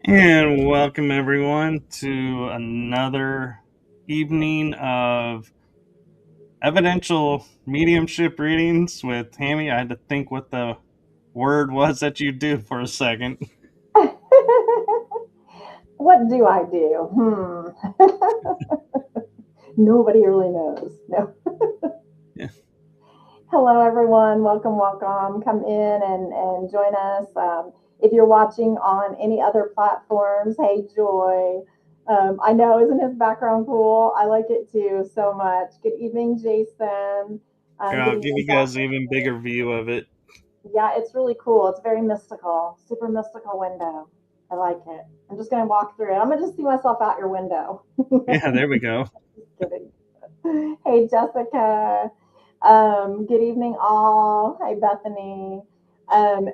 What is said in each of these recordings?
And welcome everyone to another evening of evidential mediumship readings with Tammy. I had to think what the word was that you do for a second. What do I do? Nobody really knows. No. Yeah. Hello, everyone. Welcome, welcome. Come in and join us. If you're watching on any other platforms, hey, Joy. I know, isn't his background cool? I like it too so much. Good evening, Jason. I'll give you guys an even bigger view of it. Yeah, it's really cool. It's very mystical, super mystical window. I like it. I'm just going to walk through it. I'm going to just see myself out your window. Yeah, there we go. Just kidding. Hey, Jessica. Good evening, all. Hey, Bethany.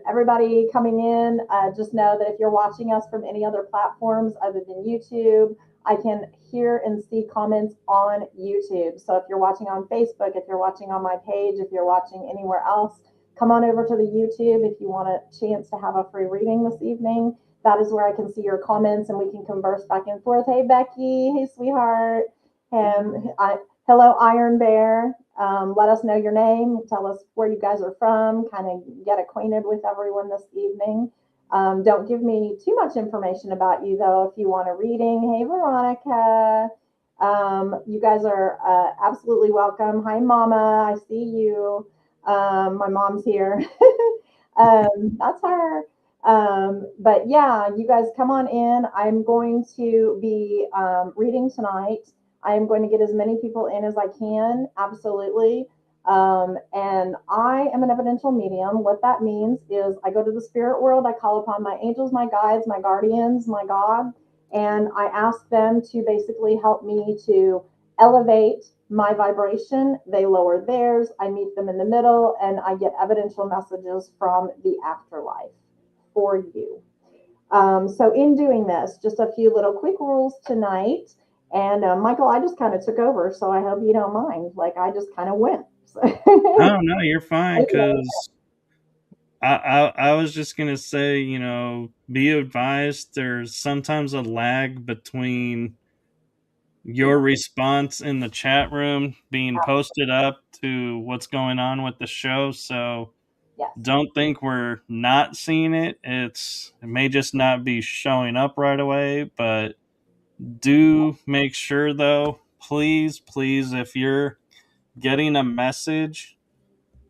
Everybody coming in, just know that if you're watching us from any other platforms other than YouTube, I can hear and see comments on YouTube. So if you're watching on Facebook, if you're watching on my page, if you're watching anywhere else, come on over to the YouTube if you want a chance to have a free reading this evening. That is where I can see your comments and we can converse back and forth. Hey, Becky. Hey, sweetheart. Hello, Iron Bear. Let us know your name. Tell us where you guys are from. Kind of get acquainted with everyone this evening. Don't give me too much information about you, though, if you want a reading. Hey, Veronica. You guys are absolutely welcome. Hi, Mama. I see you. My mom's here. That's her. But yeah, you guys come on in. I'm going to be reading tonight. I am going to get as many people in as I can, absolutely. And I am an evidential medium. What that means is I go to the spirit world, I call upon my angels, my guides, my guardians, my God, and I ask them to basically help me to elevate my vibration. They lower theirs, I meet them in the middle, and I get evidential messages from the afterlife for you. So in doing this, just a few little quick rules tonight. And Michael, I just kind of took over, so I hope you don't mind. Like I just kind of went. Oh no, you're fine. Because I was just gonna say, be advised. There's sometimes a lag between your response in the chat room being posted up to what's going on with the show. So yes. Don't think we're not seeing it. It may just not be showing up right away, but do make sure though, please, if you're getting a message,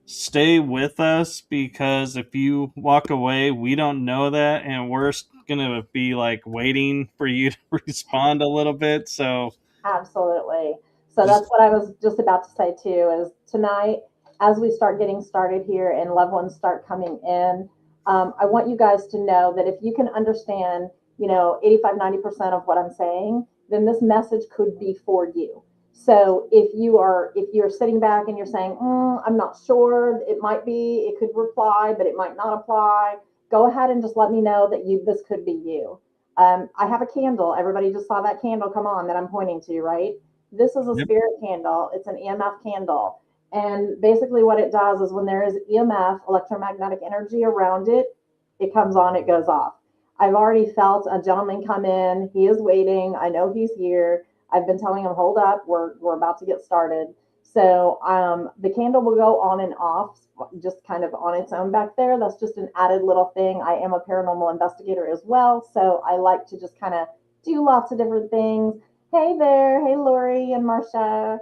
stay with us, because if you walk away, we don't know that, and we're gonna be like waiting for you to respond a little bit. So Absolutely. So that's what I was just about to say too, is tonight, as we start getting started here and loved ones start coming in, I want you guys to know that if you can understand, 85-90% of what I'm saying, then this message could be for you. So if you're sitting back and you're saying, I'm not sure, it might be, it could reply, but it might not apply, go ahead and just let me know that this could be you. I have a candle. Everybody just saw that candle come on that I'm pointing to, right? This is a spirit candle. It's an EMF candle. And basically, what it does is when there is EMF, electromagnetic energy around it, it comes on, it goes off. I've already felt a gentleman come in. He is waiting. I know he's here. I've been telling him, hold up, we're about to get started. So the candle will go on and off just kind of on its own back there. That's just an added little thing. I am a paranormal investigator as well, so I like to just kind of do lots of different things. Hey there. Hey, Lori and Marcia.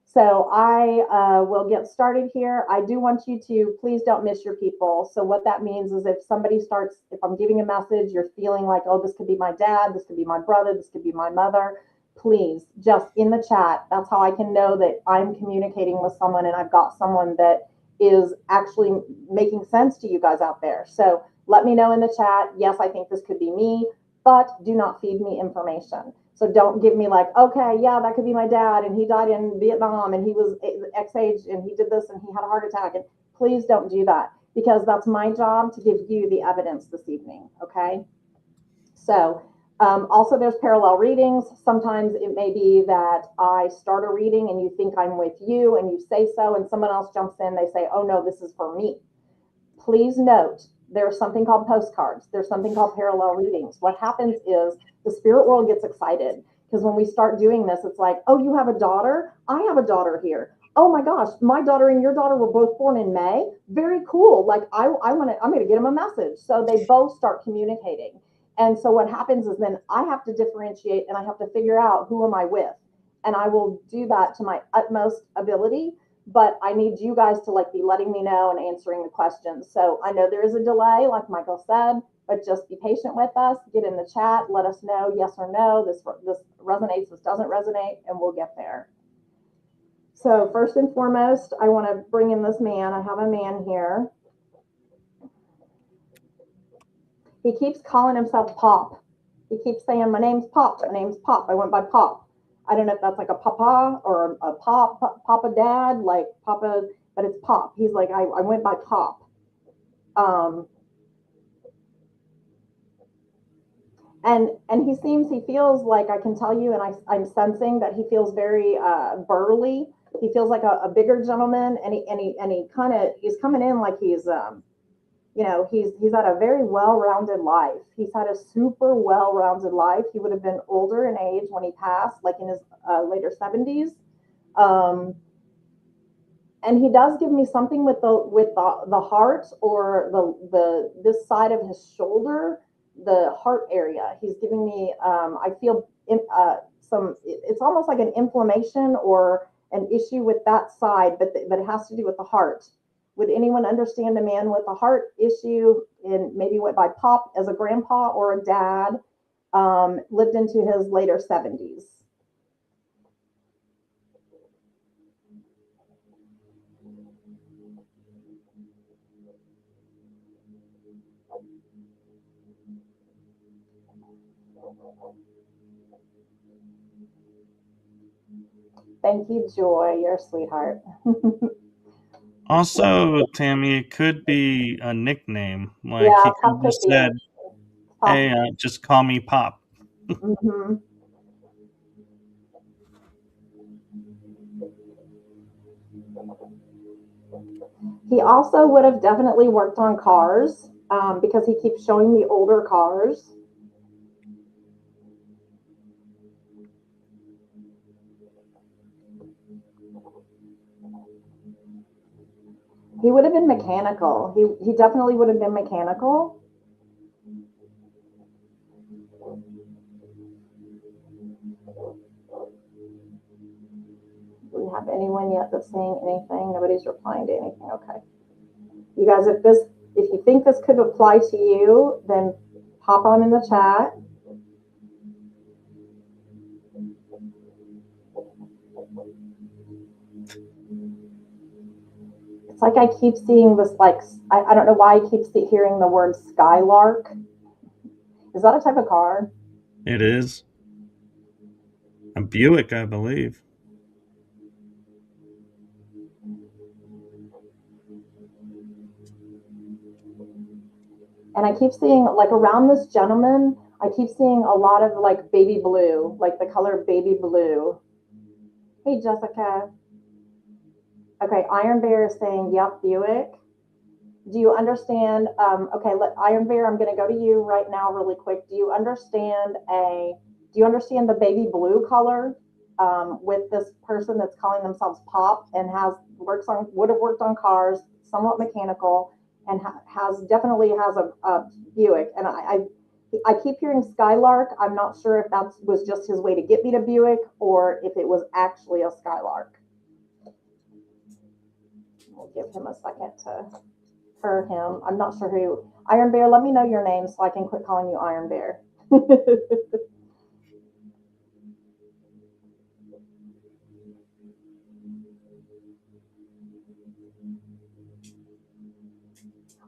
So I will get started here. I do want you to please don't miss your people. So what that means is if somebody starts, if I'm giving a message, you're feeling like, oh, this could be my dad, this could be my brother, this could be my mother, please just in the chat. That's how I can know that I'm communicating with someone and I've got someone that is actually making sense to you guys out there. So let me know in the chat. Yes, I think this could be me, but do not feed me information. So don't give me like, okay, yeah, that could be my dad and he died in Vietnam and he was X age and he did this and he had a heart attack. And please don't do that because that's my job to give you the evidence this evening. Okay. So also there's parallel readings. Sometimes it may be that I start a reading and you think I'm with you and you say so and someone else jumps in. They say, oh no, this is for me. Please note, there's something called postcards. There's something called parallel readings. What happens is the spirit world gets excited because when we start doing this, it's like, oh, you have a daughter? I have a daughter here. Oh my gosh, my daughter and your daughter were both born in May. Very cool. Like I'm going to get them a message. So they both start communicating. And so what happens is then I have to differentiate and I have to figure out who am I with. And I will do that to my utmost ability, but I need you guys to like be letting me know and answering the questions. So I know there is a delay, like Michael said, but just be patient with us. Get in the chat, let us know yes or no. This resonates, this doesn't resonate, and we'll get there. So first and foremost, I want to bring in this man. I have a man here. He keeps calling himself Pop. He keeps saying, my name's Pop. My name's Pop. I went by Pop. I don't know if that's like a papa or a papa dad, like Papa, but it's Pop. He's like, I went by Pop. And he feels like, I can tell you, and I'm sensing that he feels very burly. He feels like a bigger gentleman, and he kind of, he's coming in like he's he's had a very well-rounded life. He's had a super well-rounded life. He would have been older in age when he passed, like in his later 70s. And he does give me something with the heart, or the this side of his shoulder, the heart area. He's giving me I feel some, it's almost like an inflammation or an issue with that side, but it has to do with the heart. Would anyone understand a man with a heart issue and maybe went by Pop as a grandpa or a dad, lived into his later 70s? Thank you, Joy. You're a sweetheart. Also, Tammy, it could be a nickname. Like Yeah, he Pop could could just be said, it. "Hey, Pop. just call me Pop." Mm-hmm. He also would have definitely worked on cars because he keeps showing me older cars. He would have been mechanical. He definitely would have been mechanical. Do we have anyone yet that's saying anything? Nobody's replying to anything. Okay. You guys, if you think this could apply to you, then pop on in the chat. It's like I keep seeing this, like, I don't know why I keep hearing the word skylark. Is that a type of car? It is a Buick, I believe. And I keep seeing, like, around this gentleman, I keep seeing a lot of like baby blue, like the color baby blue. Hey, Jessica. Okay, Iron Bear is saying, yep, Buick. Do you understand? Okay, Iron Bear, I'm going to go to you right now really quick. Do you understand the baby blue color? with this person that's calling themselves Pop and would have worked on cars, somewhat mechanical, and has definitely has a Buick. And I keep hearing Skylark. I'm not sure if that was just his way to get me to Buick or if it was actually a Skylark. We'll give him a second to for him. I'm not sure who. Iron Bear, let me know your name so I can quit calling you Iron Bear.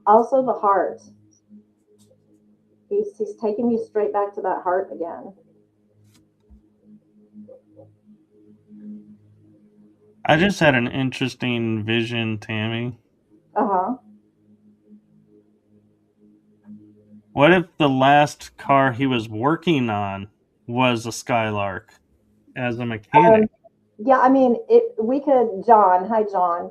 Also, the heart. He's taking you straight back to that heart again. I just had an interesting vision, Tammy. Uh huh. What if the last car he was working on was a Skylark as a Um, mechanic? yeah, I mean, we could, John. Hi, John.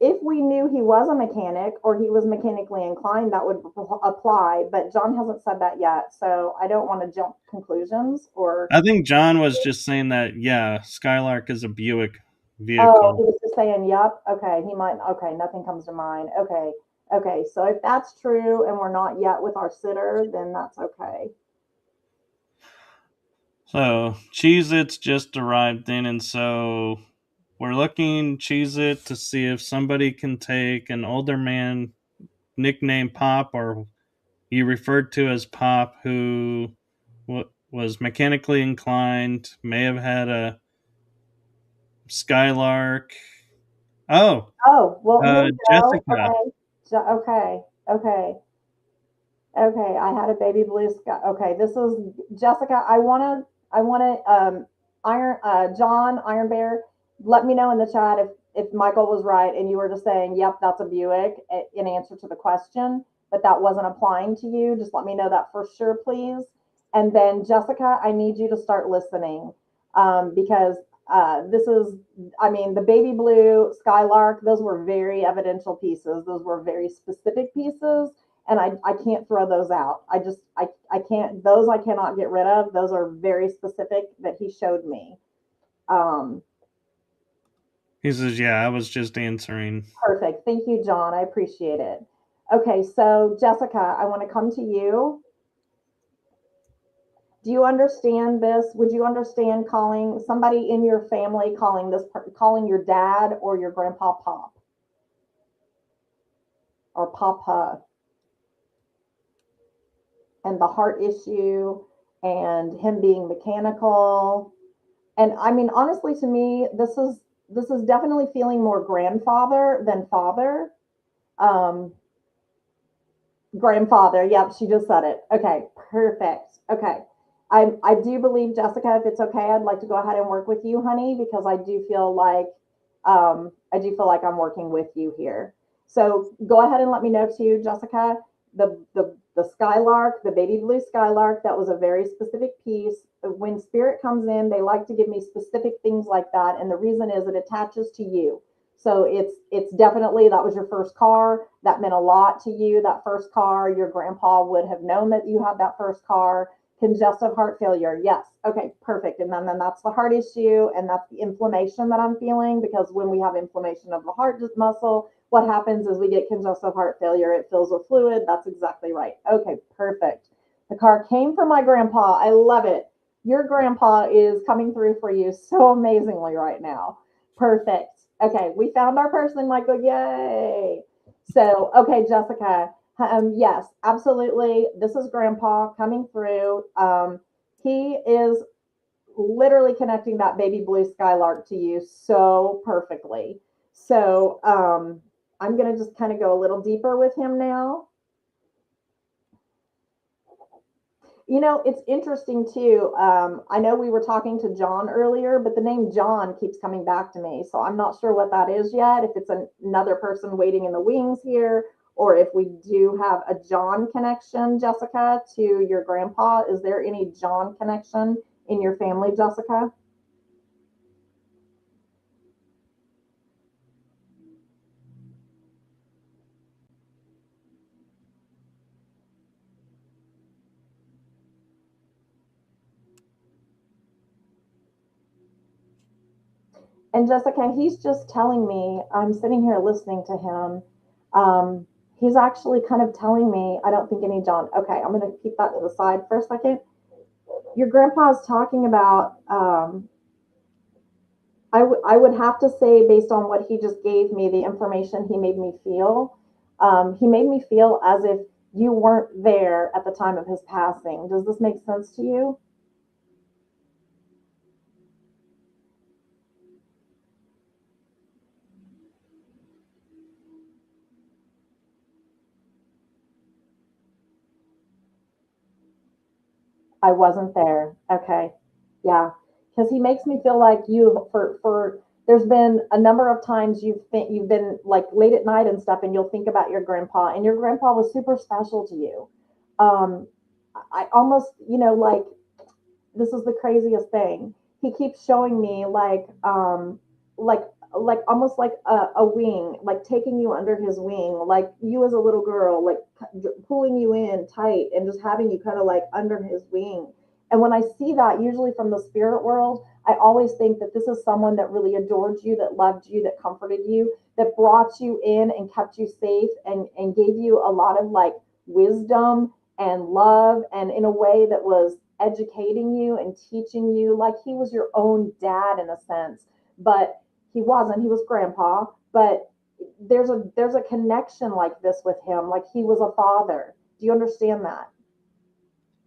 If we knew he was a mechanic or he was mechanically inclined, that would apply. But John hasn't said that yet, so I don't want to jump conclusions. Or I think John was just saying that, yeah, Skylark is a Buick oh, vehicle. he was just saying, "Yep." Okay, he might. Okay, nothing comes to mind. Okay, okay. So if that's true, and we're not yet with our sitter, then that's okay. So Cheez Its just arrived in, and so we're looking Cheez It to see if somebody can take an older man nicknamed Pop, or he referred to as Pop, who was mechanically inclined, may have had a Skylark. Oh, Oh, well, here we go. Jessica. Okay, okay, okay. Okay, I had a baby blue sky. Okay, this is Jessica. I want to, John Iron Bear. Let me know in the chat if Michael was right and you were just saying, "Yep, that's a Buick," in answer to the question, but that wasn't applying to you. Just let me know that for sure, please. And then Jessica, I need you to start listening, because this is, I mean, the baby blue Skylark. Those were very evidential pieces. Those were very specific pieces and I can't throw those out. I can't, those I cannot get rid of. Those are very specific that he showed me. Um, He says, "Yeah, I was just answering." Perfect. Thank you, John. I appreciate it. Okay, so Jessica, I want to come to you. Do you understand this? Would you understand calling somebody in your family, calling your dad or your grandpa Pop or Papa, and the heart issue and him being mechanical? And I mean, honestly, to me, this is definitely feeling more grandfather than father. Um, Grandfather. Yep, she just said it. Okay, perfect. Okay. I do believe, Jessica, if it's okay, I'd like to go ahead and work with you, honey, because I do feel like I'm working with you here. So go ahead and let me know too, Jessica. The Skylark, the baby blue Skylark, that was a very specific piece. When spirit comes in, they like to give me specific things like that, and the reason is it attaches to you. So it's definitely, that was your first car. That meant a lot to you. That first car, your grandpa would have known that you had that first car. Congestive heart failure. Yes. Okay, perfect. And then that's the heart issue, and that's the inflammation that I'm feeling, because when we have inflammation of the heart muscle, what happens is we get congestive heart failure. It fills with fluid. That's exactly right. Okay, perfect. The car came from my grandpa. I love it. Your grandpa is coming through for you so amazingly right now. Perfect. Okay, we found our person, Michael. Yay. So, okay, Jessica. Yes, absolutely. This is Grandpa coming through. He is literally connecting that baby blue Skylark to you so perfectly. So, I'm going to just kind of go a little deeper with him now. You know, it's interesting too. I know we were talking to John earlier, but the name John keeps coming back to me. So I'm not sure what that is yet, if it's another person waiting in the wings here, or if we do have a John connection, Jessica, to your grandpa. Is there any John connection in your family, Jessica? And Jessica, he's just telling me, I'm sitting here listening to him. Um, he's actually kind of telling me, I don't think any John. Okay, I'm going to keep that to the side for a second. Your grandpa is talking about, I would have to say, based on what he just gave me, the information he made me feel as if you weren't there at the time of his passing. Does this make sense to you? I wasn't there. Okay. Yeah. Because he makes me feel like there's been a number of times you've been like late at night and stuff, and you'll think about your grandpa, and your grandpa was super special to you. Um, I almost, like, this is the craziest thing. He keeps showing me like almost like a wing, like taking you under his wing, like you as a little girl, like pulling you in tight and just having you kind of like under his wing. And when I see that, usually from the spirit world, I always think that this is someone that really adored you, that loved you, that comforted you, that brought you in and kept you safe and gave you a lot of like wisdom and love, and in a way that was educating you and teaching you, like he was your own dad in a sense. But he wasn't. He was grandpa. But there's a connection like this with him, like he was a father. Do you understand that?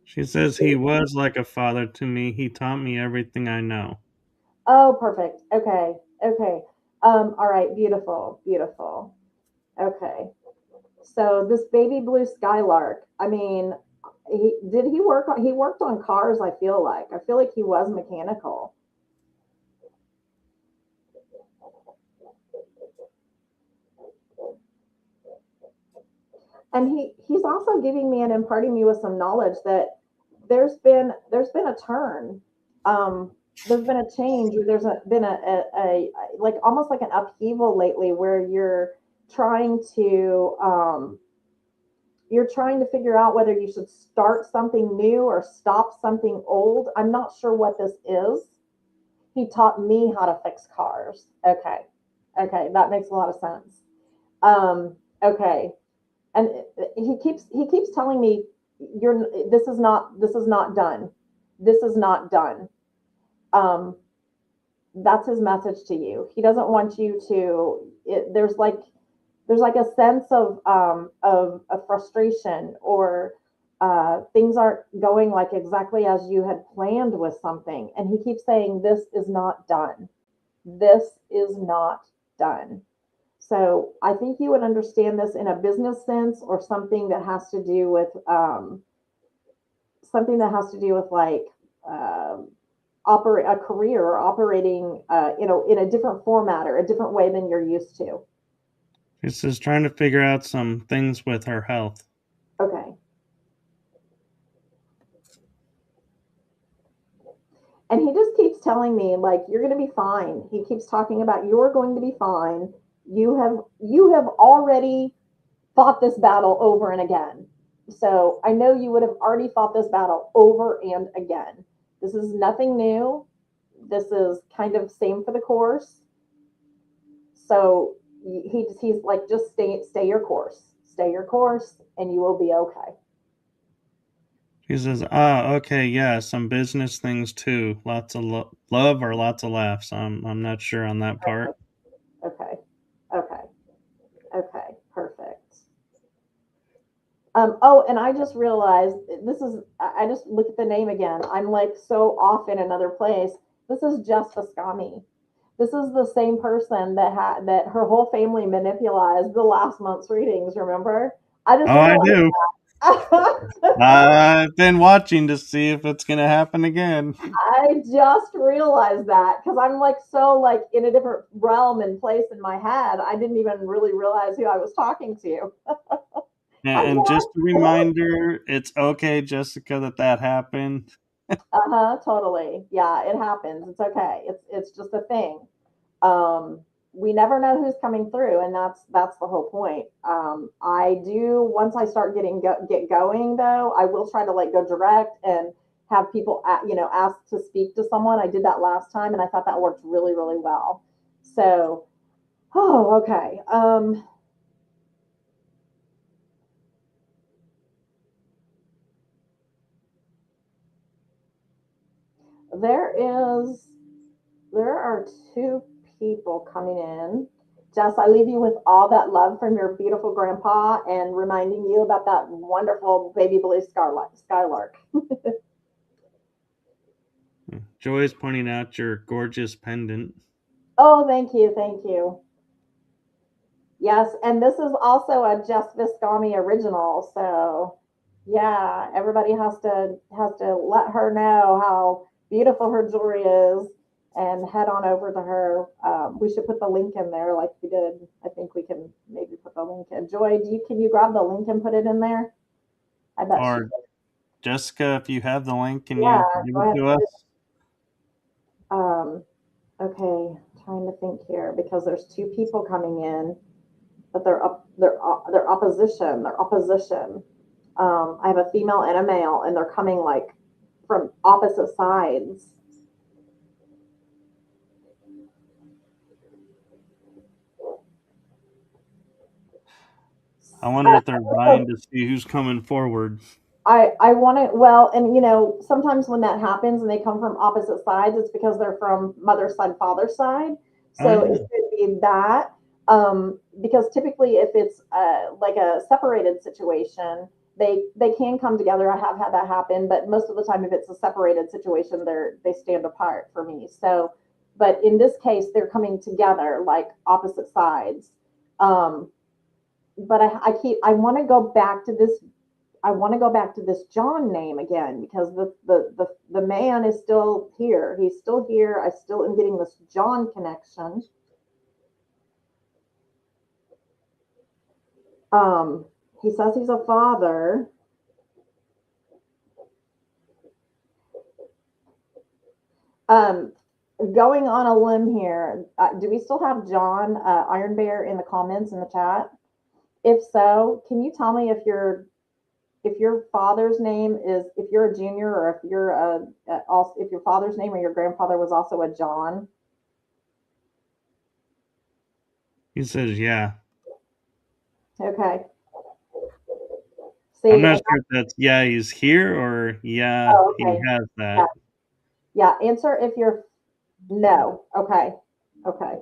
She says he was like a father to me. He taught me everything I know. Oh, perfect. Okay. Okay. All right. Beautiful. Beautiful. Okay. So this baby blue skylark, I mean, he worked on cars, I feel like he was mechanical. And he's also giving me and imparting me with some knowledge that there's been a turn. There's been a change, or been like almost like an upheaval lately, where trying to um, you're trying to figure out whether you should start something new or stop something old. I'm not sure what this is. He taught me how to fix cars. Okay. Okay, that makes a lot of sense. Okay. And he keeps telling me, you're this is not done. This is not done. Um, that's his message to you. He doesn't want you to. There's like a sense of frustration, or things aren't going like exactly as you had planned with something, and he keeps saying this is not done. This is not done. So I think you would understand this in a business sense, or something that has to do with like um, operate a career, or operating in a different format or a different way than you're used to. She says trying to figure out some things with her health. Okay. And he just keeps telling me, like, you're going to be fine. He keeps talking about, you're going to be fine. You have already fought this battle over and again. So I know you would have already fought this battle over and again. This is nothing new. This is kind of same for the course. So he's like, just stay your course, and you will be okay. She says, okay, yeah, some business things too. Lots of love or lots of laughs. I'm not sure on that part. Okay, okay, okay, perfect. Oh, and I just realized, I just look at the name again. I'm like so off in another place. This is just Vascami. This is the same person that her whole family manipulated the last month's readings. Remember? I Oh, just I realized do. that. I've been watching to see if it's gonna happen again. I just realized that because I'm like so like in a different realm and place in my head. I didn't even really realize who I was talking to. I'm And just a reminder, it's okay, Jessica, that happened. uh-huh, totally. Yeah, it happens. It's okay. It's just a thing. Um, we never know who's coming through, and that's the whole point. I do, once I start get going though, I will try to like go direct and have people ask to speak to someone. I did that last time, and I thought that worked really really well. So, oh, okay. There is, there are two people coming in. Jess, I leave you with all that love from your beautiful grandpa and reminding you about that wonderful baby blue skylark. Joy is pointing out your gorgeous pendant. Oh, thank you, thank you. Yes, and this is also a Jess Viscami original, so yeah, everybody has to let her know how beautiful her jewelry is and head on over to her. We should put the link in there like we did. I think we can maybe put the link in. Joy, can you grab the link and put it in there? I bet she Or could. Jessica, if you have the link, can Yeah, you give go it ahead and to put it. us? Okay, trying to think here because there's two people coming in, but they're opposition. They're opposition. I have a female and a male, and they're coming like from opposite sides. I wonder if they're vying to see who's coming forward. I want to, well, and sometimes when that happens and they come from opposite sides, it's because they're from mother's side, father's side. Oh So yeah. it could be that. Because typically, if it's like a separated situation, they can come together. I have had that happen, but most of the time, if it's a separated situation, they stand apart for me. So, but in this case, they're coming together like opposite sides. Um, but I want to go back to this. I want to go back to this John name again because the man is still here. He's still here. I still am getting this John connection. Um, he says he's a father. Um, Going on a limb here. Do we still have John Iron Bear in the comments in the chat? If so, can you tell me if your father's name is, if you're a junior, or if you're also, if your father's name or your grandfather was also a John? He says yeah. Okay. I'm See, not and sure if that's yeah he's here or yeah oh, he okay. has Yeah. that. Yeah. Answer if you're no. Okay. Okay.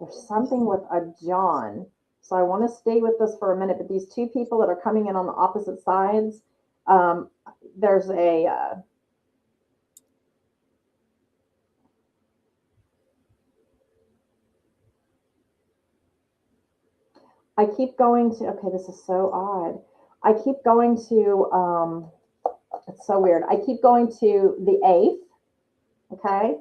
There's something with a John. So I want to stay with this for a minute. But these two people that are coming in on the opposite sides, um, there's a I keep going to, okay, this is so odd. I keep going to, it's so weird. I keep going to the eighth, okay?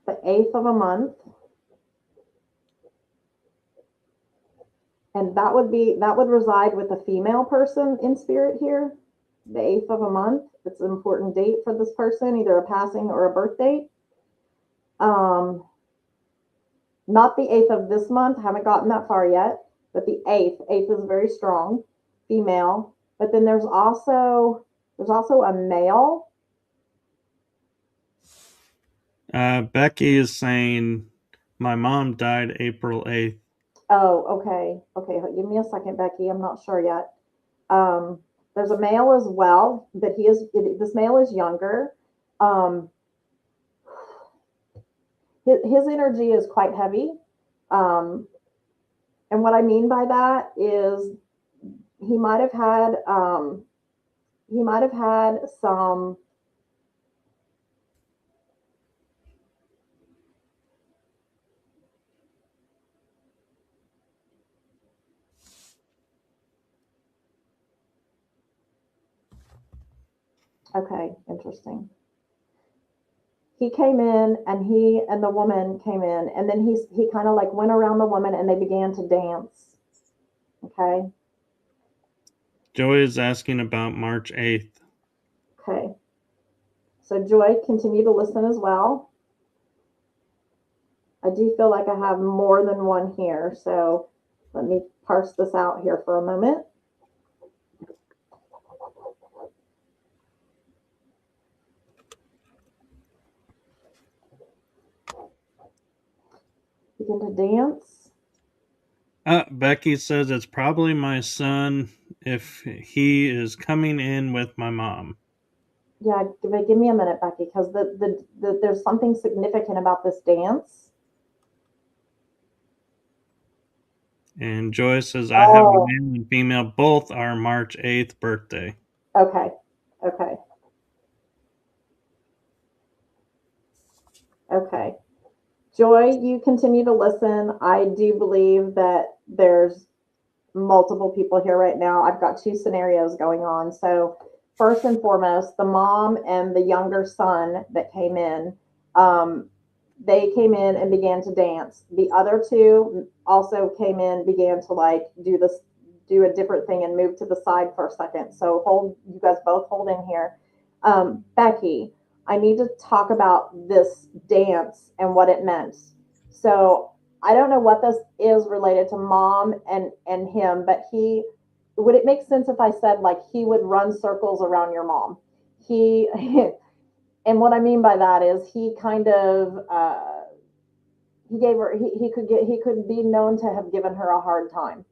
The eighth of a month. And that would reside with a female person in spirit here. The eighth of a month. It's an important date for this person, either a passing or a birth date. Um, Not the eighth of this month. Haven't gotten that far yet, but the eighth. Eighth is very strong, female. But then there's also a male. Becky is saying my mom died April 8th. Oh, okay. Okay, give me a second, Becky. I'm not sure yet. Um, there's a male as well, but this male is younger. Um, his energy is quite heavy. Um, and what I mean by that is he might have had some. Okay, interesting. He came in and he and the woman came in and then he kind of like went around the woman and they began to dance. Okay. Joy is asking about March 8th. Okay. So Joy, continue to listen as well. I do feel like I have more than one here, so let me parse this out here for a moment. begin to dance. Becky says it's probably my son if he is coming in with my mom. Yeah, give me a minute, Becky, because there's something significant about this dance. And Joy says I have a Oh, male and female. Both are March 8th birthday. okay, okay, okay. Joy, you continue to listen. I do believe that there's multiple people here right now. I've got two scenarios going on. So, first and foremost, the mom and the younger son that came in, um, they came in and began to dance. The other two also came in, began to like do a different thing and move to the side for a second. So, hold, you guys both hold in here. Becky, I need to talk about this dance and what it meant. So, I don't know what this is related to mom and him, but he would it make sense if I said like he would run circles around your mom? He and what I mean by that is he kind of he gave her he could be known to have given her a hard time.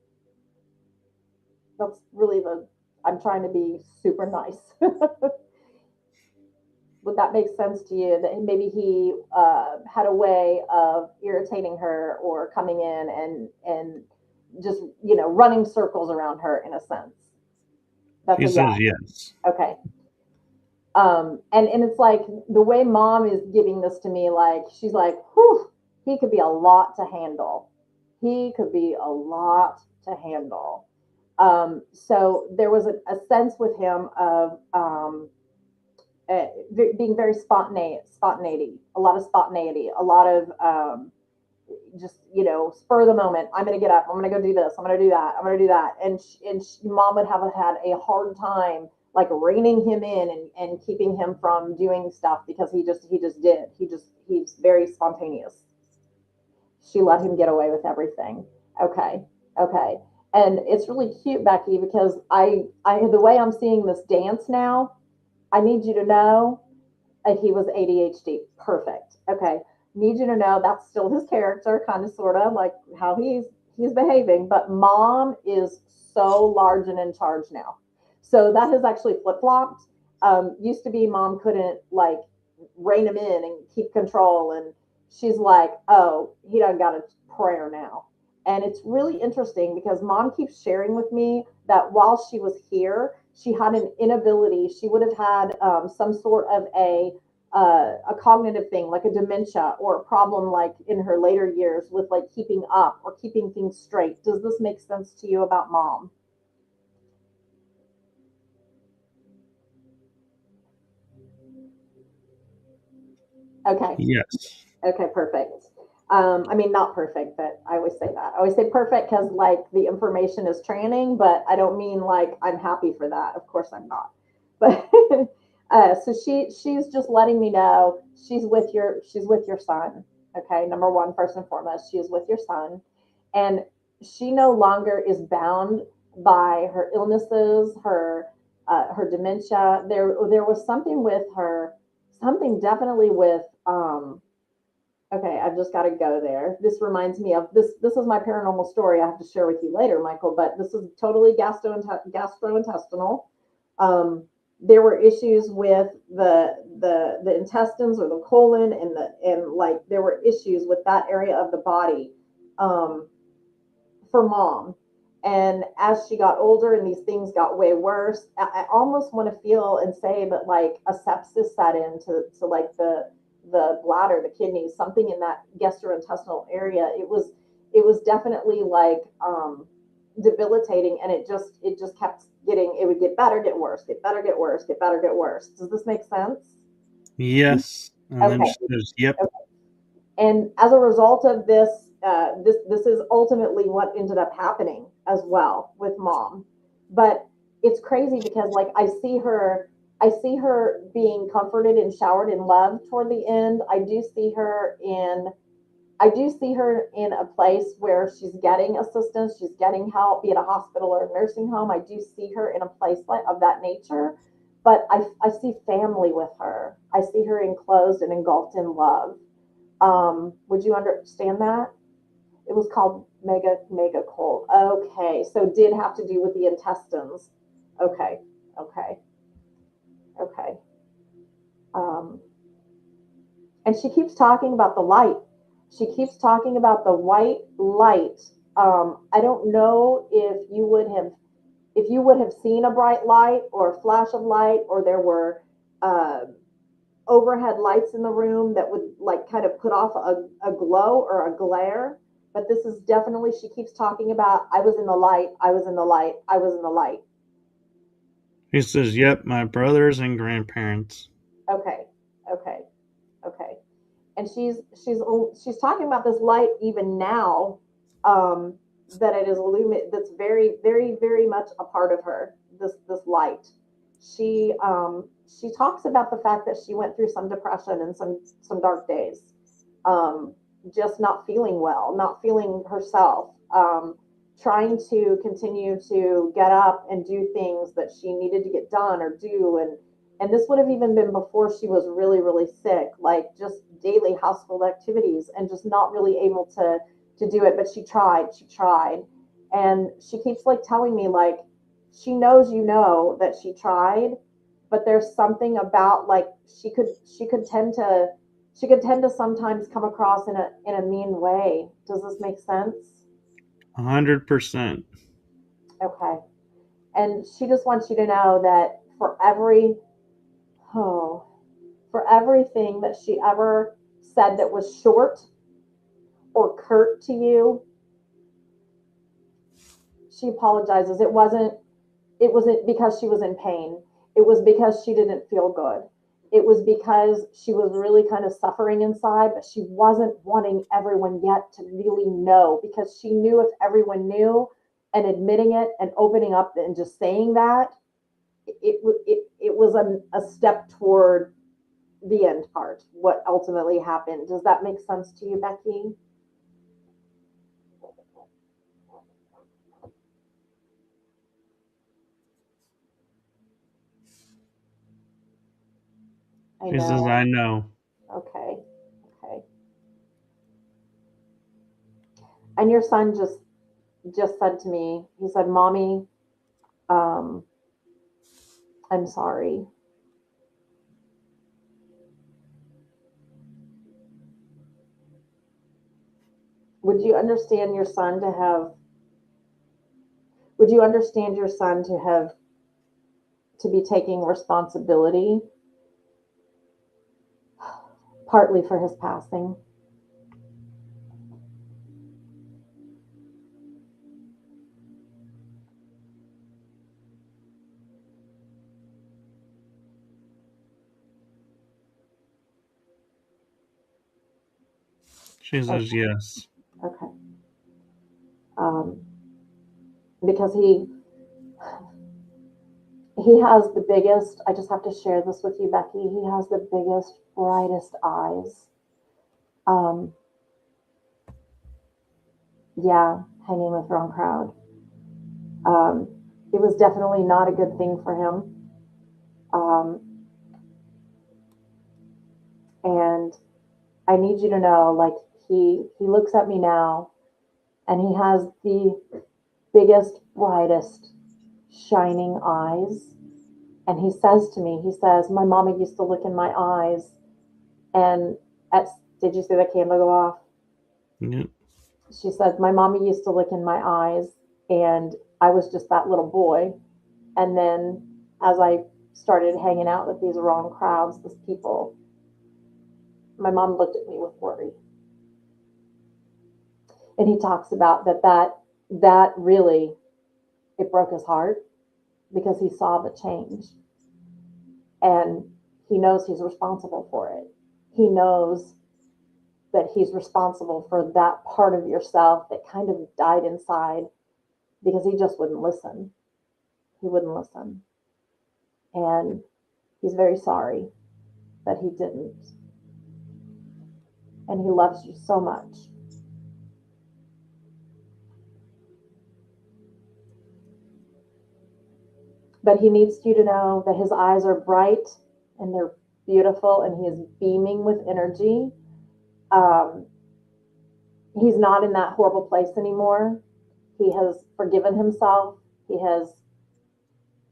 That's really the I'm trying to be super nice. Would that make sense to you that maybe he had a way of irritating her or coming in and just running circles around her in a sense? That's She a yeah. says yes. Okay. And it's like the way mom is giving this to me, like she's like, whew, he could be a lot to handle. He could be a lot to handle. So there was a sense with him of being very spontaneity, a lot of spontaneity, a lot of just spur of the moment. I'm gonna get up. I'm gonna go do this. I'm gonna do that. I'm gonna do that. Mom would have had a hard time like reining him in and keeping him from doing stuff because he's very spontaneous. She let him get away with everything. Okay, okay. And it's really cute, Becky, because I the way I'm seeing this dance now, I need you to know he was ADHD. Perfect. Okay. Need you to know that's still his character, kind of, sort of like how he's behaving. But mom is so large and in charge now. So that has actually flip flopped. Used to be mom couldn't like rein him in and keep control, and she's like, oh, he done got a prayer now. And it's really interesting because mom keeps sharing with me that while she was here, she had an inability. She would have had some sort of a cognitive thing like a dementia or a problem like in her later years with like keeping up or keeping things straight. Does this make sense to you about mom? Okay. Yes. Okay, perfect. I mean, not perfect, but I always say that. I always say perfect because like the information is training, but I don't mean like I'm happy for that. Of course, I'm not. But so she's just letting me know she's with your son. Okay, number one, first and foremost, she is with your son, and she no longer is bound by her illnesses, her dementia. There was something with her, something definitely with okay, I've just got to go there. This reminds me of this. This is my paranormal story I have to share with you later, Michael. But this is totally gastrointestinal. There were issues with the intestines or the colon and like there were issues with that area of the body um, for mom. And as she got older and these things got way worse, I almost want to feel and say that like a sepsis set in to like the bladder, the kidneys, something in that gastrointestinal area. It was definitely like debilitating, and it just kept getting. It would get better, get worse, get better, get worse, get better, get worse. Does this make sense? Yes. And then Okay. she says, yep. And as a result of this, this is ultimately what ended up happening as well with mom. But it's crazy because like I see her being comforted and showered in love toward the end. I do see her in a place where she's getting assistance, she's getting help, be it a hospital or a nursing home. I do see her in a place of that nature, but I see family with her. I see her enclosed and engulfed in love. Would you understand that? It was called mega cold. Okay, so did have to do with the intestines. Okay, okay, okay. Um, and she keeps talking about the light. She keeps talking about the white light. I don't know if you would have seen a bright light or a flash of light, or there were uh, overhead lights in the room that would like kind of put off a glow or a glare. But this is definitely, she keeps talking about, I was in the light, I was in the light, I was in the light. He says, "Yep, my brothers and grandparents." Okay, okay, okay. And she's talking about this light even now, um, that it is illuminated. That's very much a part of her. This light. She talks about the fact that she went through some depression and some dark days, um, just not feeling well, not feeling herself, trying to continue to get up and do things that she needed to get done or do, and this would have even been before she was really sick, like just daily household activities and just not really able to do it. But she tried, and she keeps like telling me like she knows, that she tried, but there's something about like she could tend to sometimes come across in a mean way. Does this make sense? 100%. Okay. And she just wants you to know that oh, for everything that she ever said that was short or curt to you, she apologizes. It wasn't because she was in pain. It was because she didn't feel good. It was because she was really kind of suffering inside, but she wasn't wanting everyone yet to really know, because she knew if everyone knew, and admitting it and opening up and just saying that, it was a step toward the end part, what ultimately happened. Does that make sense to you, Becky? I He says, know. "I know." Okay. Okay. And your son just said to me, he said, "Mommy, um, I'm sorry." Would you understand your son to have? Would you understand your son to be taking responsibility, partly for his passing? She says, Okay. "Yes." Okay. Um, because he has the biggest. I just have to share this with you, Becky. He has the biggest, brightest eyes. Um, yeah, hanging with wrong crowd. Um, it was definitely not a good thing for him. Um, and I need you to know, like, he looks at me now, and he has the biggest, brightest, shining eyes. And he says to me, he says, "My mama used to look in my eyes, and at did you see the candle go off?" Yep. She said, "My mama used to look in my eyes, and I was just that little boy. And then as I started hanging out with these wrong crowds, these people, my mom looked at me with worry." And he talks about that really, it broke his heart, because he saw the change, and he knows he's responsible for it. He knows that he's responsible for that part of yourself that kind of died inside, because he just wouldn't listen. He wouldn't listen. And he's very sorry that he didn't. And he loves you so much. But he needs you to know that his eyes are bright and they're beautiful, and he is beaming with energy. Um, he's not in that horrible place anymore. He has forgiven himself. He has,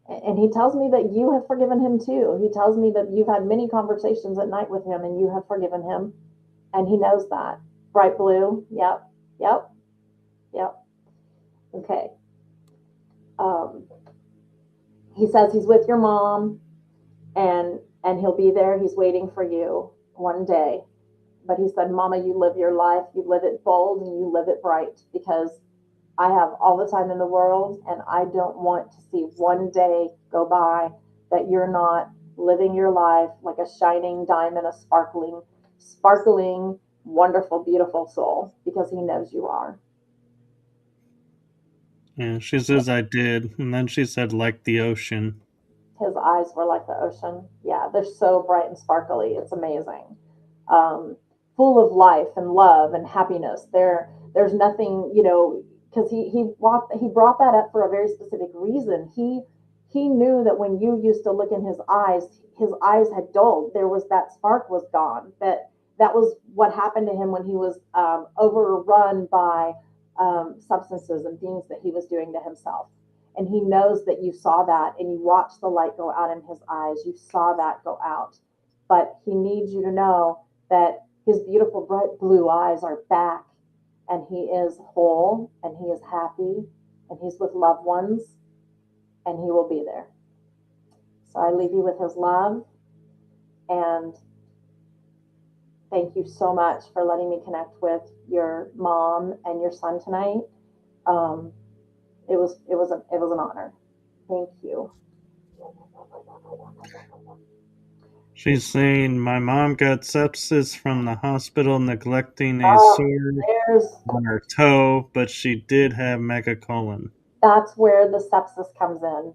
and he tells me that you have forgiven him too. He tells me that you've had many conversations at night with him and you have forgiven him. And he knows that. Bright blue. Yep. Yep. Yep. Okay. Um, he says he's with your mom and he'll be there. He's waiting for you one day. But he said, Mama, you live your life. You live it bold and you live it bright because I have all the time in the world, and I don't want to see one day go by that you're not living your life like a shining diamond, a sparkling, wonderful, beautiful soul, because he knows you are. Yeah, she says I did, and then she said like the ocean. His eyes were like the ocean. Yeah, they're so bright and sparkly. It's amazing. Um, Full of life and love and happiness. There's nothing, because he brought that up for a very specific reason. He knew that when you used to look in his eyes had dulled. There was that spark was gone. That was what happened to him when he was overrun by substances and things that he was doing to himself. And he knows that you saw that and you watched the light go out in his eyes. You saw that go out. But he needs you to know that his beautiful bright blue eyes are back and he is whole and he is happy and he's with loved ones and he will be there. So I leave you with his love and thank you so much for letting me connect with your mom and your son tonight. Um, it was an honor. Thank you. She's saying my mom got sepsis from the hospital neglecting a Oh, sore there's on her toe, but she did have megacolon. that's where the sepsis comes in.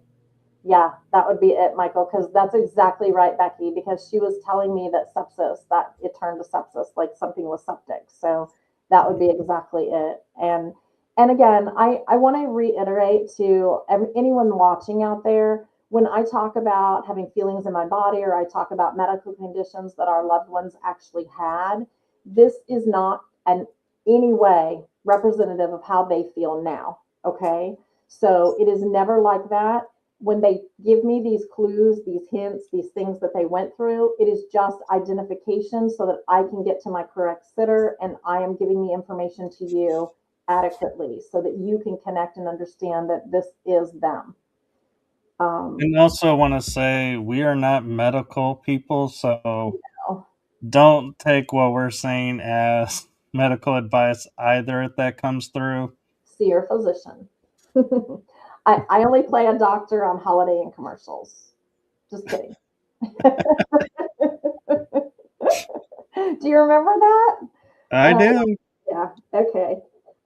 Yeah, that would be it, Michael, because that's exactly right, Becky, because she was telling me that sepsis, that it turned to sepsis, like something was septic. So that would be exactly it. And again, I want to reiterate to anyone watching out there, when I talk about having feelings in my body or I talk about medical conditions that our loved ones actually had, this is not in any way representative of how they feel now. Okay. So it is never like that when they give me these clues, these hints, these things that they went through, it is just identification so that I can get to my correct sitter and I am giving the information to you adequately so that you can connect and understand that this is them. Um, And also want to say we are not medical people, so oh, don't take what we're saying as medical advice either if that comes through. See your physician. I only play a doctor on Holiday Inn commercials. Just kidding. Do you remember that? I Uh, do. Yeah. Okay.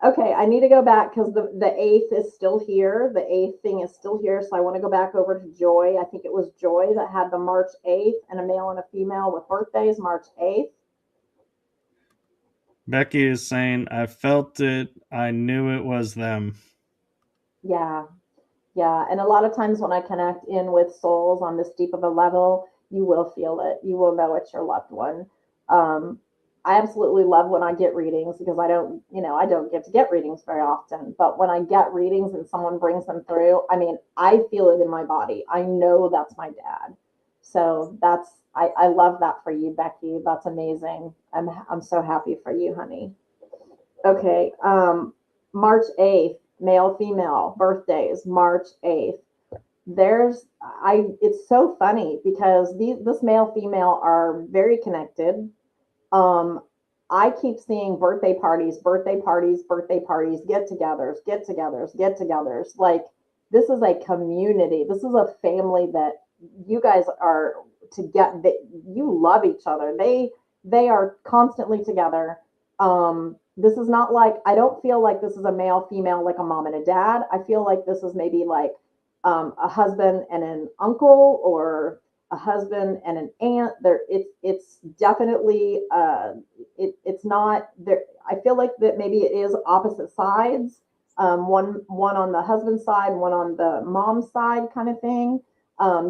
Okay. I need to go back because the eighth is still here. The eighth thing is still here. So I want to go back over to Joy. I think it was Joy that had the March 8th and a male and a female with birthdays, March 8th. Becky is saying I felt it. I knew it was them. Yeah. Yeah. And a lot of times when I connect in with souls on this deep of a level, you will feel it. You will know it's your loved one. Um, I absolutely love when I get readings because I don't get to get readings very often. But when I get readings and someone brings them through, I mean, I feel it in my body. I know that's my dad. So I love that for you, Becky. That's amazing. I'm so happy for you, honey. Okay. March 8th, male, female, birthdays, March 8th. It's so funny because this male, female are very connected. Um, I keep seeing birthday parties, birthday parties, birthday parties, get togethers, get togethers, get togethers. Like, this is a community. This is a family that you guys are to get that you love each other. They are constantly together. This is not like I don't feel like this is a male female like a mom and a dad. I feel like this is maybe like a husband and an uncle or a husband and an aunt. It's definitely it's not there. I feel like that maybe it is opposite sides. One on the husband side, one on the mom side, kind of thing.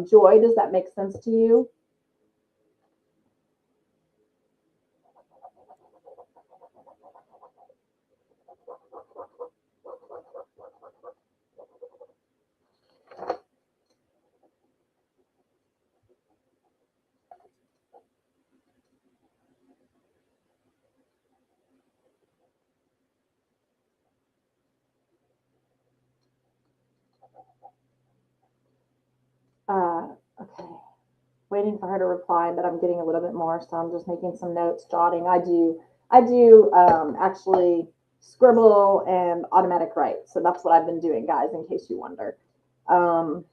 Joy, does that make sense to you? Okay. Waiting for her to reply, but I'm getting a little bit more, so I'm just making some notes, jotting. I do actually scribble and automatic write, so that's what I've been doing, guys, in case you wonder. Um,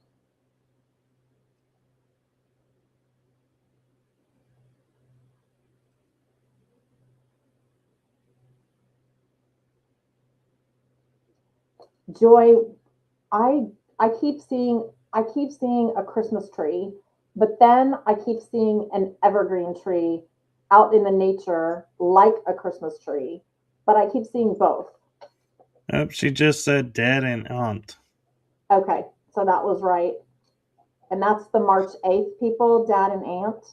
Joy, I I keep seeing a Christmas tree, but then I keep seeing an evergreen tree out in the nature like a Christmas tree, but I keep seeing both. Oh, she just said dad and aunt. Okay, so that was right. And that's the March 8th people, dad and aunt.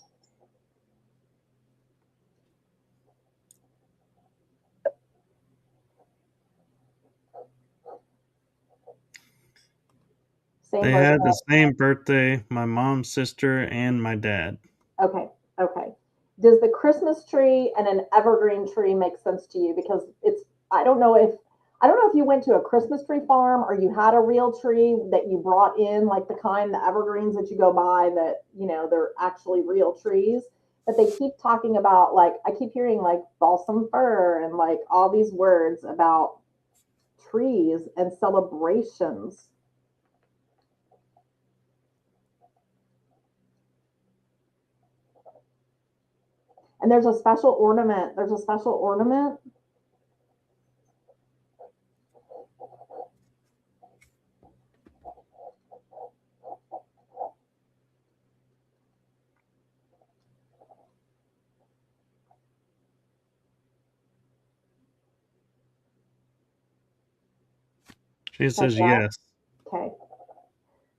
Same They had the birthday. same birthday, my mom's sister and my dad. Okay, okay. Does the Christmas tree and an evergreen tree make sense to you? Because it's I don't know if I don't know if you went to a Christmas tree farm or you had a real tree that you brought in, like the kind, the evergreens that you go by that, they're actually real trees. But they keep talking about, like, I keep hearing like balsam fir and like all these words about trees and celebrations. And there's a special ornament. There's a special ornament. She Check says that. yes. Okay.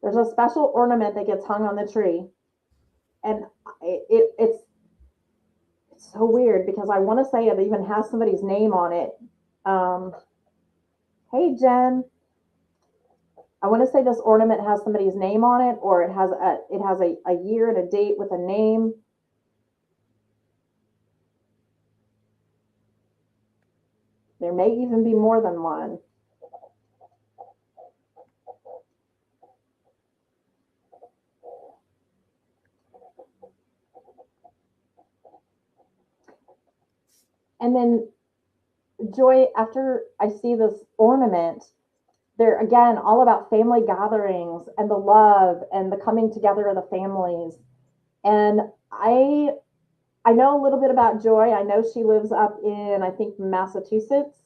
There's a special ornament that gets hung on the tree, and it's so weird because I want to say it even has somebody's name on it. Um, hey Jen, I want to say this ornament has somebody's name on it, or it has a year and a date with a name. There may even be more than one. And then Joy, after I see this ornament, they're again all about family gatherings and the love and the coming together of the families. And I know a little bit about Joy. I know she lives up in, I think, Massachusetts.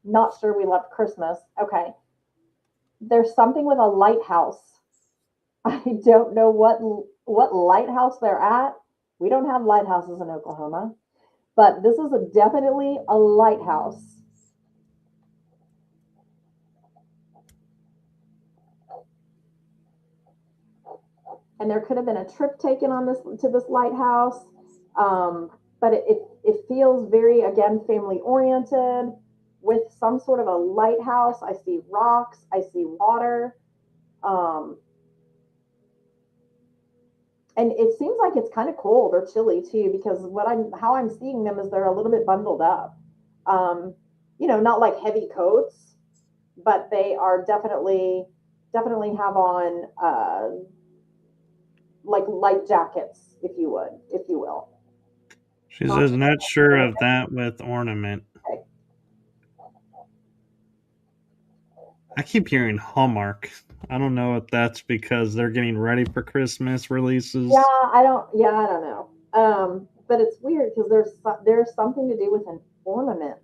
Not sure we love Christmas. Okay. There's something with a lighthouse. I don't know what lighthouse they're at. We don't have lighthouses in Oklahoma, but this is definitely a lighthouse. And there could have been a trip taken on this to this lighthouse. But it feels very, again, family oriented with some sort of a lighthouse. I see rocks, I see water. Um, and it seems like it's kind of cold or chilly too, because how I'm seeing them is they're a little bit bundled up. Um, not like heavy coats, but they are definitely have on like light jackets, if you will. She Not says not sure of that with ornament. okay. I keep hearing Hallmark. I don't know if that's because they're getting ready for Christmas Yeah, releases. I don't know. But it's weird because there's something to do with an ornament.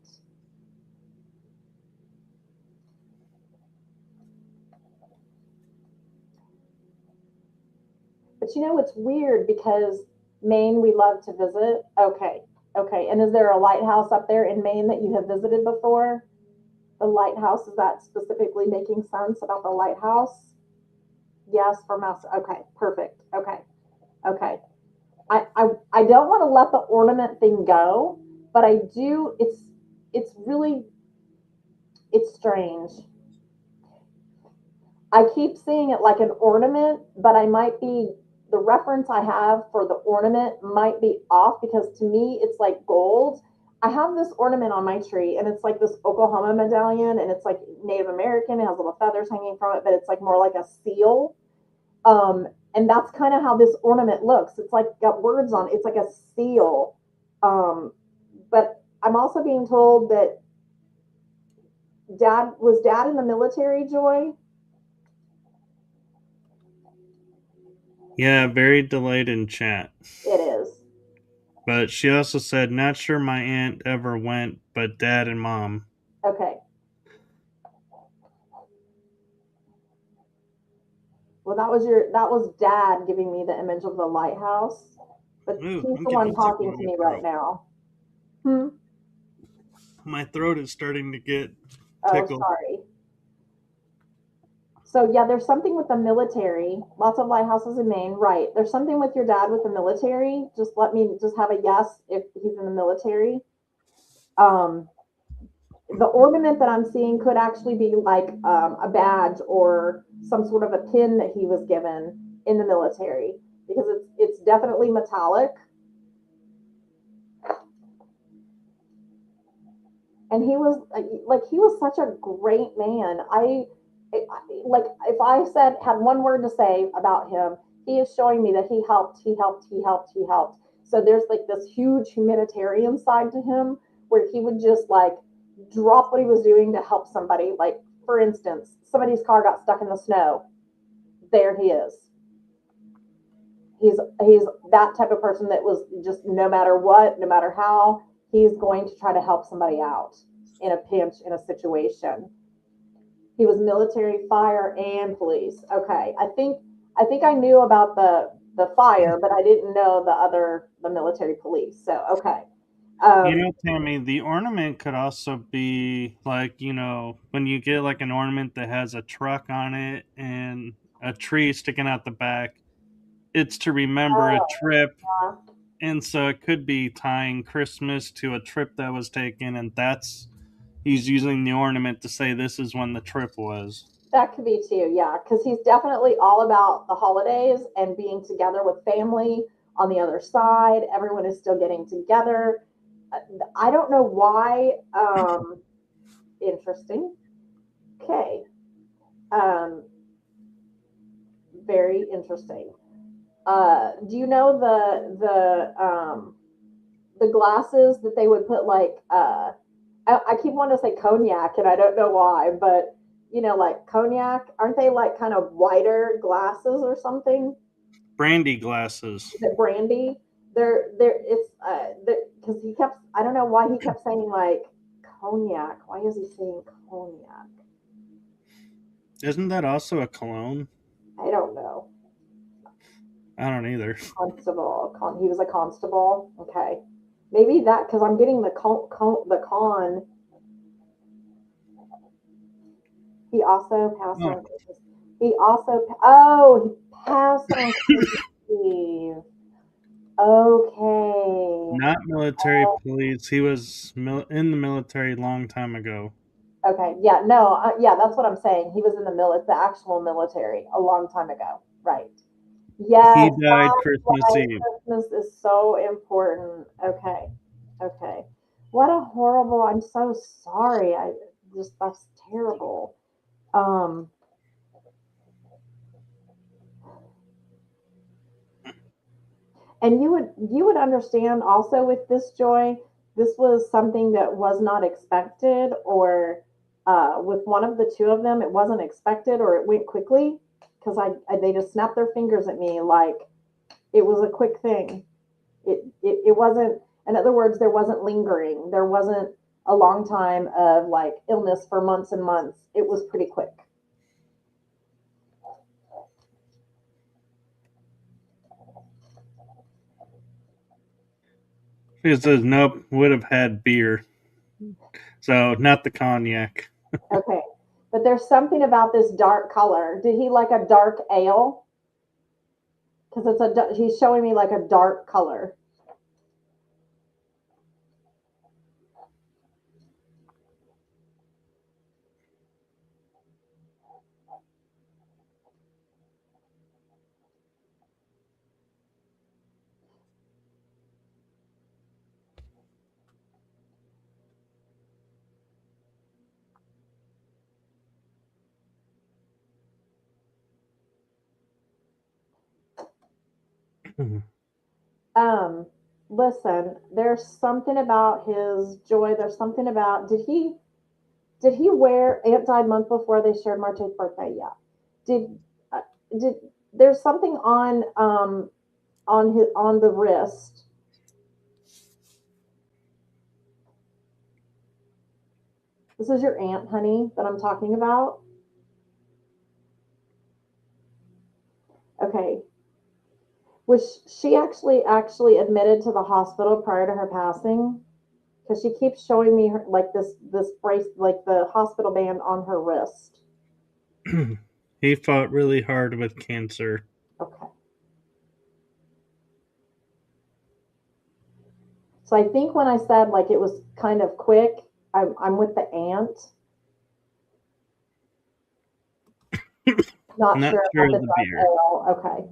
But it's weird because Maine we love to visit. Okay, okay. And is there a lighthouse up there in Maine that you have visited before? The lighthouse, is that specifically making sense about the lighthouse? Yes, for Master. Okay, perfect. Okay, okay. I don't want to let the ornament thing go, but I do. It's really it's strange. I keep seeing it like an ornament, but the reference I have for the ornament might be off because to me it's like gold. I have this ornament on my tree, and it's like this Oklahoma medallion, and it's like Native American. It has little feathers hanging from it, but it's like more like a seal. And that's kind of how this ornament looks. It's like got words on it. It's like a seal. But I'm also being told that dad in the military, Joy? Yeah, very delayed in chat. It is. But she also said, not sure my aunt ever went, but dad and mom. Okay. Well, that was dad giving me the image of the lighthouse, but Ooh, he's I'm the getting one a tickle talking in to my me right throat. now. Hmm. My throat is starting to get Oh, tickled. sorry. So yeah, there's something with the military. Lots of lighthouses in Maine, right? There's something with your dad with the military. Just let me just have a yes if he's in the military. Um, the ornament that I'm seeing could actually be like a badge or some sort of a pin that he was given in the military because it's definitely metallic, and he was like he was such a great man. Like if I said had one word to say about him, he is showing me that he helped. So there's like this huge humanitarian side to him where he would just like drop what he was doing to help somebody. Like for instance, somebody's car got stuck in the snow. There he is. He's that type of person that was just no matter what, no matter how, he's going to try to help somebody out in a pinch in a situation. He was military, fire, and police. Okay, I think I knew about the fire, but I didn't know the military police. So okay, You um, know, Tammy, the ornament could also be like, when you get like an ornament that has a truck on it and a tree sticking out the back, it's to remember a oh, trip. uh, And so it could be tying Christmas to a trip that was taken, and he's using the ornament to say this is when the trip was. that could be too. Yeah, because he's definitely all about the holidays and being together with family. On the other side, everyone is still getting together. I don't know why. Interesting. Okay. Um, very interesting. Do you know the glasses that they would put like I keep wanting to say cognac and I don't know why, but like cognac, aren't they like kind of whiter glasses or something? Brandy glasses. Is it brandy? They're it's because he kept I don't know why he kept saying like cognac. Why is he saying cognac? Isn't that also a cologne? I don't know. I don't either. Constable. He was a constable. Okay, maybe that because I'm getting the con. He also passed Oh, on Christmas. He passed on Christmas Eve. Okay. not military police. He was in the military a long time ago. Okay. Yeah. No. Yeah. That's what I'm saying. He was in the actual military a long time ago. Right. He Yes. died That's Christmas why Eve. Christmas is so important. Okay. Okay. What a horrible. I'm so sorry. That's terrible. Um. And you would understand also with this, Joy, this was something that was not expected, or with one of the two of them it wasn't expected or it went quickly because they just snapped their fingers at me like it was a quick thing. It wasn't, in other words, there wasn't lingering, there wasn't a long time of like illness for months and months. It was pretty quick. He says, nope, would have had beer. So, not the cognac. Okay, but there's something about this dark color. Did he like a dark ale? Because he's showing me like a dark color. Mhm. Listen, there's something about his joy. There's something about did he wear Aunt died month before they shared Marte's birthday? Yeah. Did uh, did there's something on the wrist. This is your aunt, honey, that I'm talking about. Okay. Was she actually admitted to the hospital prior to her passing? Because she keeps showing me her, like this brace, like the hospital band on her wrist. He fought really hard with cancer. Okay. So I think when I said like it was kind of quick, I'm with the aunt. Not Not sure sure about of the the dark beer. ale. Okay.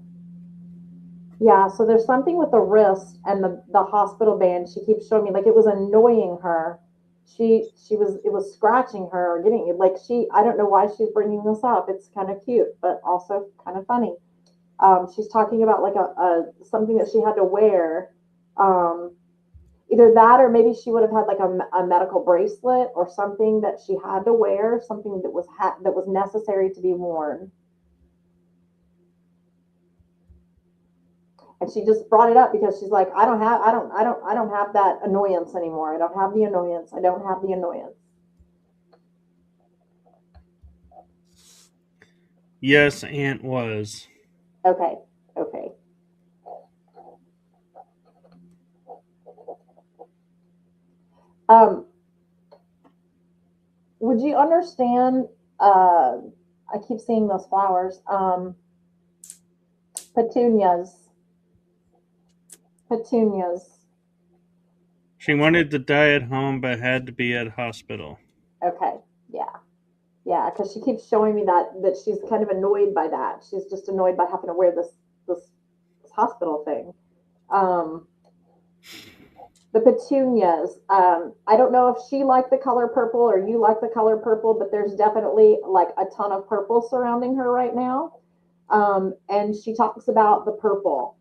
Yeah, so there's something with the wrist and the hospital band. She keeps showing me like it was annoying her. She was it was scratching her or getting like she I don't know why she's bringing this up. It's kind of cute, but also kind of funny. She's talking about like a something that she had to wear. Um, Either that or maybe she would have had like a medical bracelet or something that she had to wear, something that was necessary to be worn. And she just brought it up because she's like, I don't have that annoyance anymore. I don't have the annoyance. I don't have the annoyance. Yes, Aunt was. Okay. Okay. Um, would you understand? Uh, I keep seeing those flowers. Petunias. Petunias. She wanted to die at home but had to be at hospital. Okay. Yeah. Yeah. Because she keeps showing me that she's kind of annoyed by that. She's just annoyed by having to wear this, this hospital thing. Um, the petunias. I don't know if she liked the color purple or you like the color purple, but there's definitely like a ton of purple surrounding her right now. And she talks about the purple,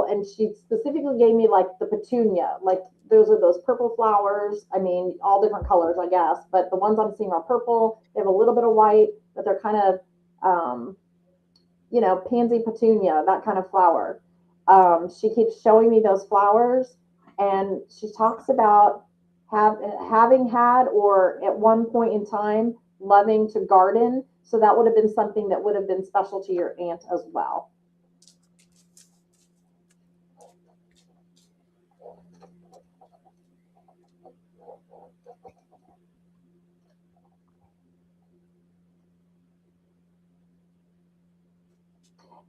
and she specifically gave me like the petunia, like those are those purple flowers. I mean, all different colors, I guess, but the ones I'm seeing are purple. They have a little bit of white, but they're kind of, um, pansy petunia, that kind of flower. She keeps showing me those flowers, and she talks about having had or at one point in time loving to garden. So that would have been something that would have been special to your aunt as well.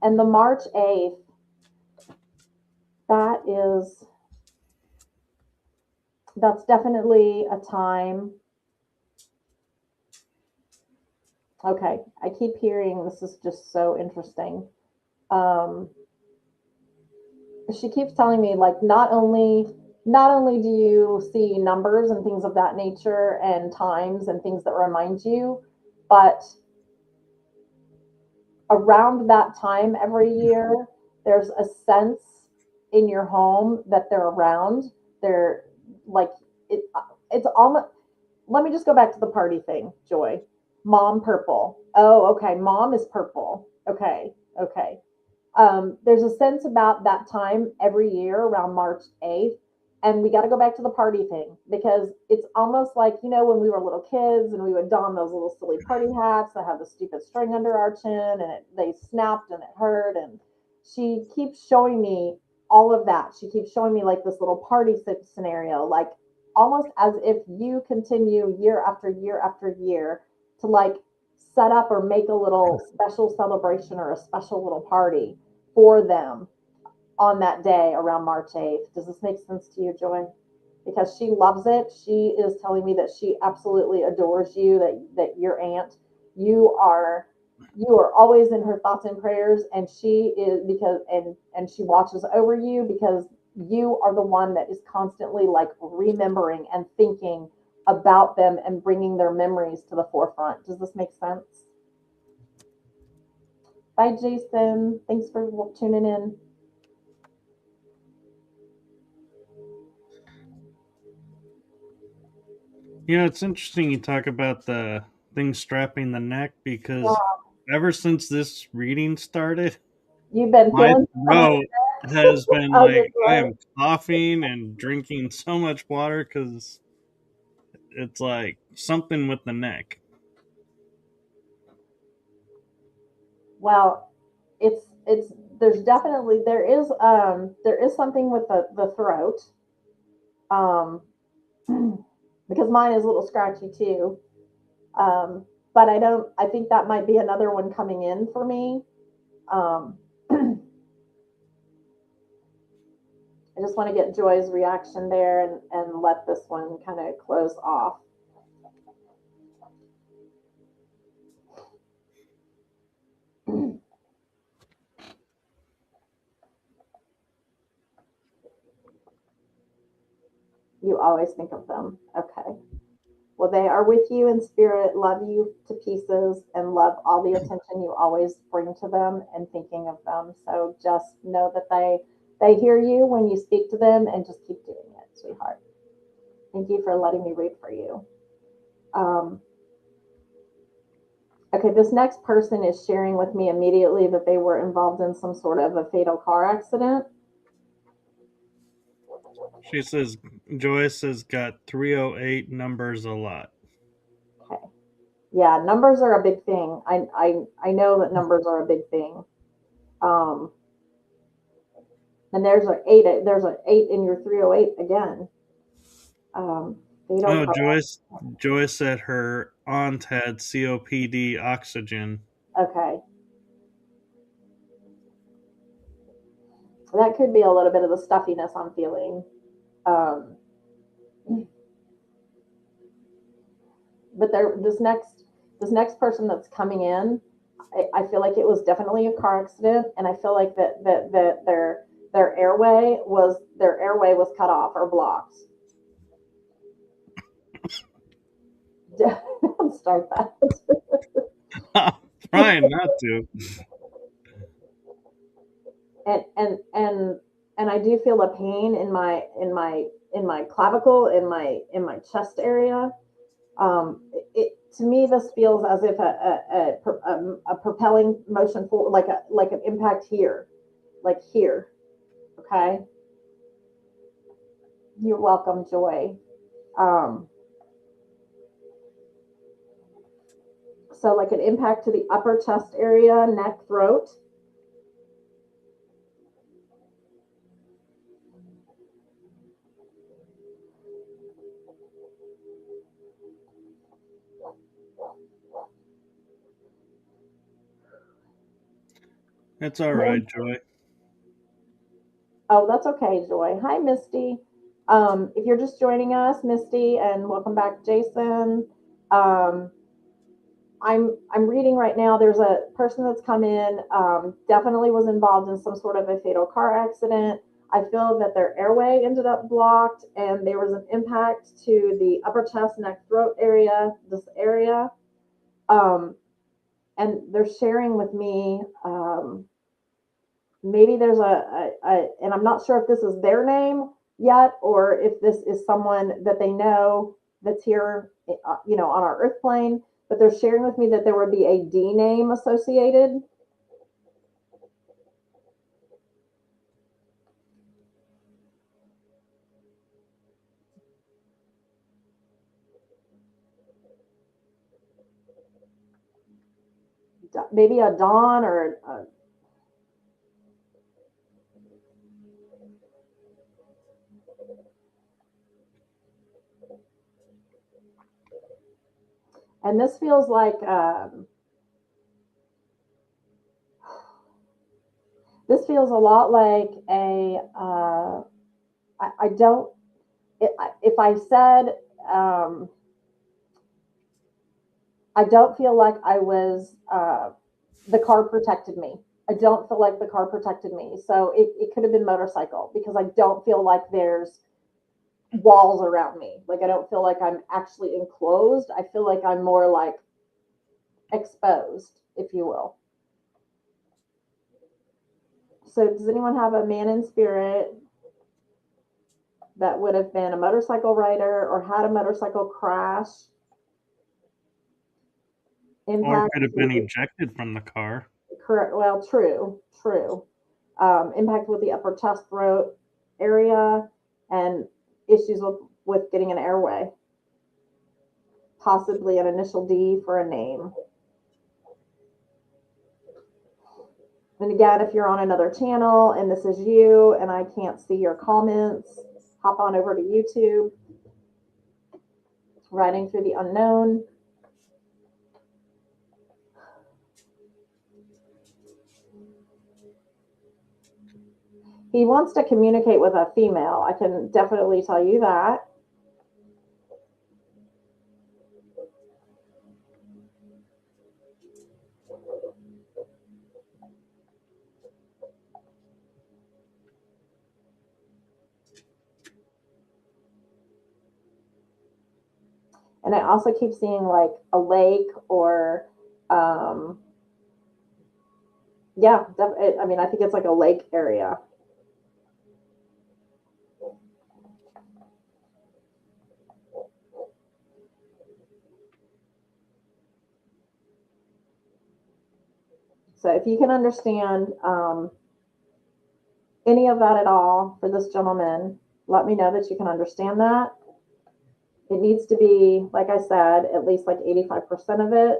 And the March 8th, that is, that's definitely a time. Okay, I keep hearing this is just so interesting. Um, she keeps telling me like not only do you see numbers and things of that nature and times and things that remind you, but around that time every year there's a sense in your home that they're around. They're like it it's almost, let me just go back to the party thing, Joy. Mom purple. Oh, okay, mom is purple. Okay. Okay. There's a sense about that time every year around March 8th. And we got to go back to the party thing because it's almost like, when we were little kids and we would don those little silly party hats that have the stupid string under our chin and they snapped and it hurt. And she keeps showing me all of that. She keeps showing me like this little party scenario, like almost as if you continue year after year after year to like set up or make a little special celebration or a special little party for them on that day around March 8th. Does this make sense to you, Joy? Because she loves it. She is telling me that she absolutely adores you, that your aunt, you are you are always in her thoughts and prayers, and she is because and she watches over you because you are the one that is constantly like remembering and thinking about them and bringing their memories to the forefront. Does this make sense? Bye, Jason. Thanks for tuning in. It's interesting you talk about the thing strapping the neck because Yeah. ever since this reading started, You've been my feeling some on throat has been your like I throat. am coughing and drinking so much water because it's like something with the neck. Well, it's there is something with the throat. Um, because mine is a little scratchy too. Um, but I think that might be another one coming in for me. Um, I just want to get Joy's reaction there and let this one kind of close off. You always think of them. Okay. Well, they are with you in spirit, love you to pieces, and love all the attention you always bring to them and thinking of them. So just know that they hear you when you speak to them, and just keep doing it, sweetheart. Thank you for letting me read for you. Um, okay, this next person is sharing with me immediately that they were involved in some sort of a fatal car accident. She says Joyce has got 308 numbers a lot. Okay. Yeah, numbers are a big thing. I know that numbers are a big thing. Um, and there's an eight in your 308 again. Fatal Oh, car. Joyce said her aunt had COPD oxygen. Okay, that could be a little bit of the stuffiness I'm feeling. Um, but this next person that's coming in, I feel like it was definitely a car accident, and I feel like that their airway was cut off or blocked. Don't start that. Trying not to. And I do feel a pain in my clavicle, in my chest area. To me, this feels as if a propelling motion forward, like an impact here, like here. Okay, you're welcome, Joy. Um, so like an impact to the upper chest area, neck, throat. It's all right, Joy. Oh, that's okay, Joy. Hi, Misty. If you're just joining us, Misty, and welcome back, Jason. Um, I'm reading right now. There's a person that's come in, definitely was involved in some sort of a fatal car accident. I feel that their airway ended up blocked, and there was an impact to the upper chest, neck, throat area, this area. Um, and they're sharing with me. Maybe there's and I'm not sure if this is their name yet or if this is someone that they know that's here, on our earth plane. But they're sharing with me that there would be a D name associated. Maybe a Don or and this feels like this feels a lot like a I don't if I said I don't feel like I was the car protected me. I don't feel like the car protected me. So it could have been motorcycle because I don't feel like there's walls around me. Like I don't feel like I'm actually enclosed. I feel like I'm more like exposed, if you will. So does anyone have a man in spirit? that would have been a motorcycle rider or had a motorcycle crash. Or Impact could have been with, ejected from the car. correct, well, true. Impact with the upper chest throat area and issues with getting an airway, possibly an initial D for a name. And again, if you're on another channel and this is you and I can't see your comments, hop on over to YouTube, Writing Through the Unknown. He wants to communicate with a female. I can definitely tell you that. And I also keep seeing like a lake or, yeah, I mean, I think it's like a lake area. So if you can understand any of that at all for this gentleman, let me know that you can understand that. It needs to be, like I said, at least like 85% of it.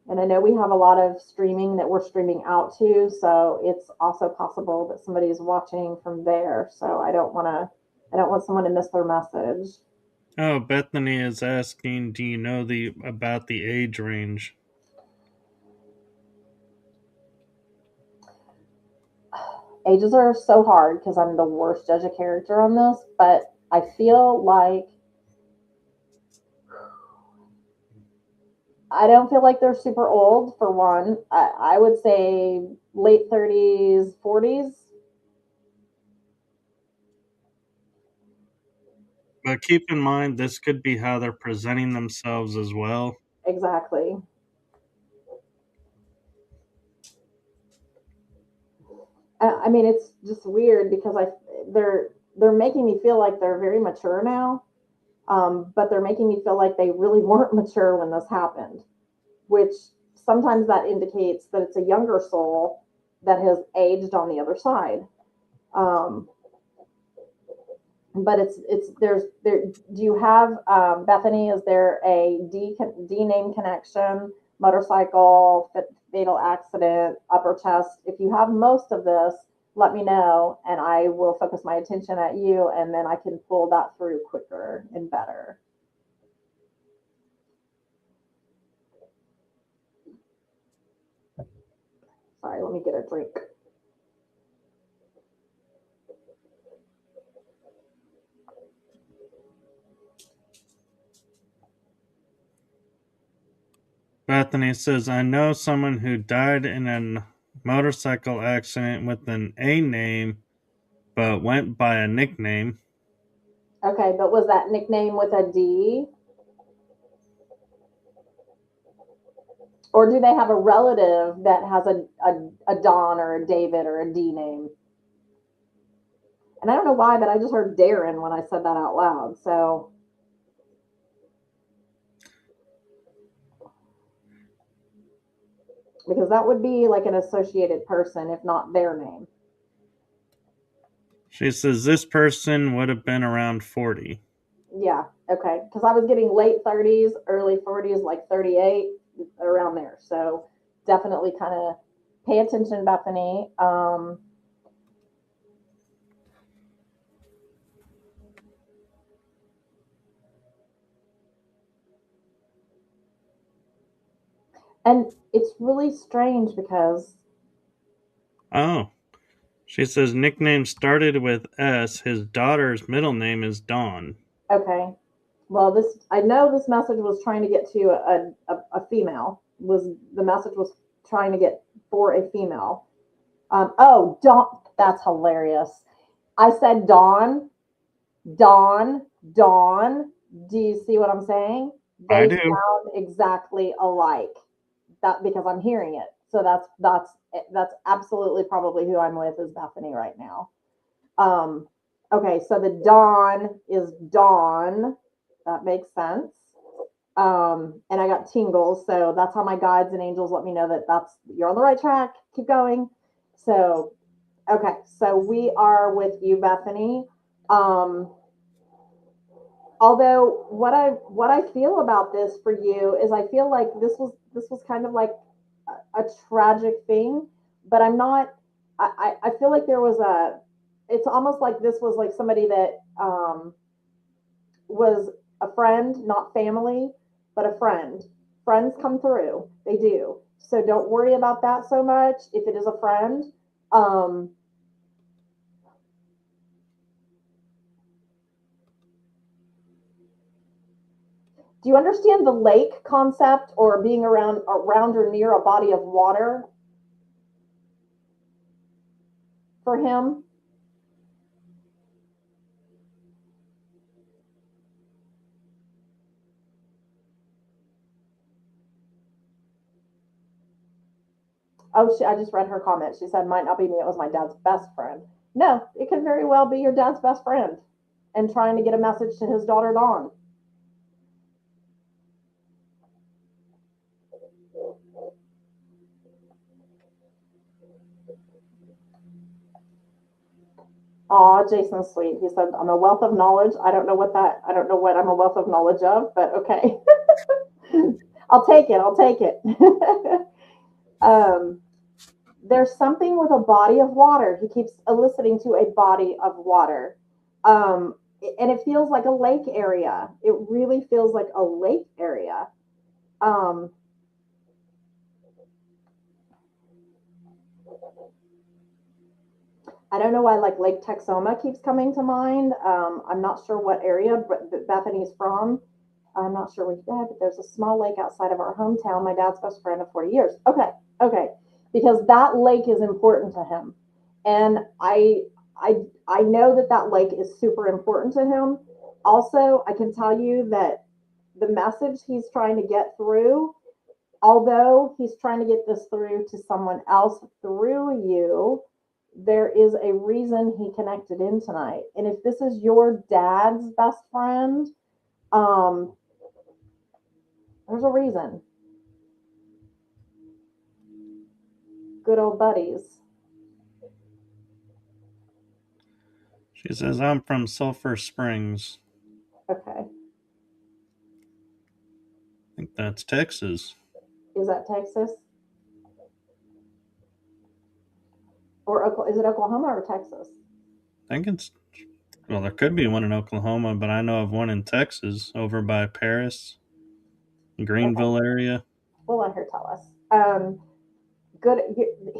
And I know we have a lot of streaming that we're streaming out to, so it's also possible that somebody is watching from there. So I don't want someone to miss their message. Oh, Bethany is asking, do you know about the age range? Ages are so hard because I'm the worst judge of character on this, but I feel like I don't feel like they're super old for one. I would say late 30s, 40s. But keep in mind, this could be how they're presenting themselves as well. Exactly. I mean, it's just weird because they're making me feel like they're very mature now, but they're making me feel like they really weren't mature when this happened, which sometimes that indicates that it's a younger soul that has aged on the other side. Um, but it's there. Do you have Bethany? Is there a D name connection? Motorcycle, fatal accident, upper chest. If you have most of this, let me know, and I will focus my attention at you, and then I can pull that through quicker and better. Sorry, let me get a drink. Bethany says, I know someone who died in a motorcycle accident with an A name, but went by a nickname. Okay, but was that nickname with a D? Or do they have a relative that has a Don or a David or a D name? And I don't know why, but I just heard Darren when I said that out loud. So because that would be like an associated person, if not their name. She says this person would have been around 40. Yeah, okay. Because I was getting late 30s, early 40s, like 38, around there. So definitely kind of pay attention, Bethany. And it's really strange because. Oh. She says nickname started with S. His daughter's middle name is Dawn. Okay. Well, I know this message was trying to get to a female. Was the message was trying to get for a female? Oh, Dawn. That's hilarious. I said Dawn, Dawn, Dawn. Do you see what I'm saying? I They do. sound exactly alike. That because I'm hearing it. So that's absolutely probably who I'm with is Bethany right now. Okay, so the dawn is dawn. That makes sense. And I got tingles, so that's how my guides and angels let me know that that's you're on the right track. Keep going. So, okay, so we are with you, Bethany. Um, Although what I feel about this for you is I feel like this was kind of like a tragic thing, but I'm not. I feel like there was a. It's almost like this was like somebody that was a friend, not family, but a friend. Friends come through, they do. So don't worry about that so much. If it is a friend, um, do you understand the lake concept or being around or near a body of water for him? Oh, I just read her comment. She said, might not be me. It was my dad's best friend. No, it could very well be your dad's best friend and trying to get a message to his daughter, Dawn. Aw, Jason's sweet. He said, I'm a wealth of knowledge. I don't know what I'm a wealth of knowledge of, but okay. I'll take it. I'll take it. um, there's something with a body of water. He keeps eliciting to a body of water. Um, and it feels like a lake area. It really feels like a lake area. Um, I don't know why like Lake Texoma keeps coming to mind. I'm not sure what area Bethany's from. I'm not sure where you got, but there's a small lake outside of our hometown. My dad's best friend of 40 years. Okay, okay, because that lake is important to him, and I know that that lake is super important to him. Also, I can tell you that the message he's trying to get through, although he's trying to get this through to someone else through you, there is a reason he connected in tonight. And if this is your dad's best friend, um, there's a reason. Good old buddies. She says, I'm from Sulphur Springs. Okay. I think that's Texas. Is that Texas? Or is it Oklahoma or Texas? I think it's, well, there could be one in Oklahoma, but I know of one in Texas over by Paris, Okay. Greenville area. We'll let her tell us. Good.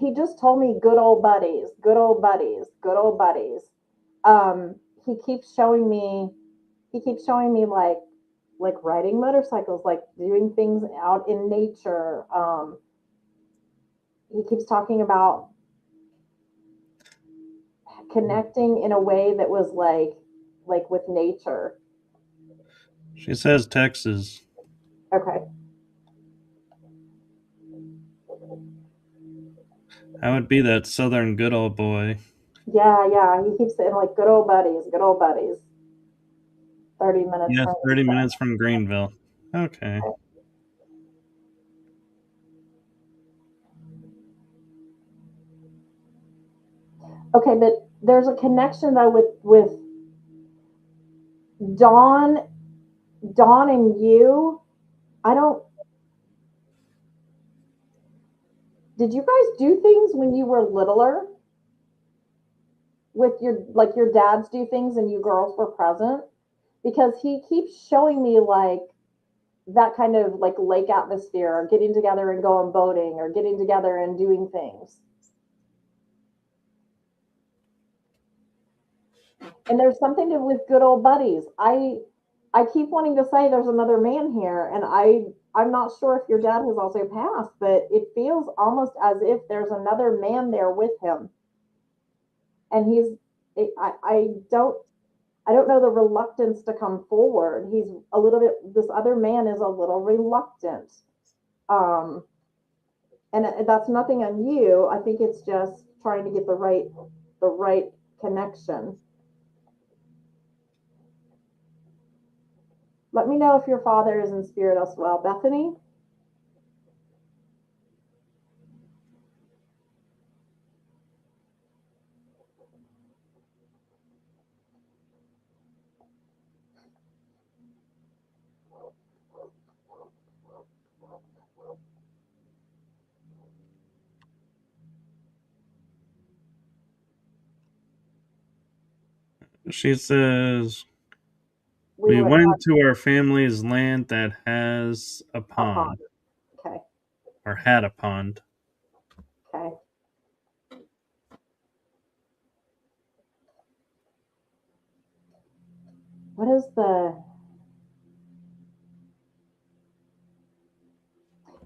He just told me good old buddies, good old buddies, good old buddies. He keeps showing me, like riding motorcycles, like doing things out in nature. He keeps talking about connecting in a way that was like with nature. She says Texas. Okay. I would be that southern good old boy. Yeah, yeah. He keeps saying like good old buddies, good old buddies. 30 minutes Yes, from 30 minutes from Greenville. Okay. okay, but there's a connection though with Dawn, Dawn and you. I don't. Did you guys do things when you were littler with your like your dads do things and you girls were present? Because he keeps showing me like that kind of like lake atmosphere or getting together and going boating or getting together and doing things. And there's something to with good old buddies. I keep wanting to say there's another man here, and I'm not sure if your dad has also passed, but it feels almost as if there's another man there with him, and I don't know the reluctance to come forward. He's a little bit. This other man is a little reluctant, um, and that's nothing on you. I think it's just trying to get the right connection. Let me know if your father is in spirit as well. Bethany? She says, We we went went to our family's land that has a upon. pond, Okay. or had a pond. Okay. What is the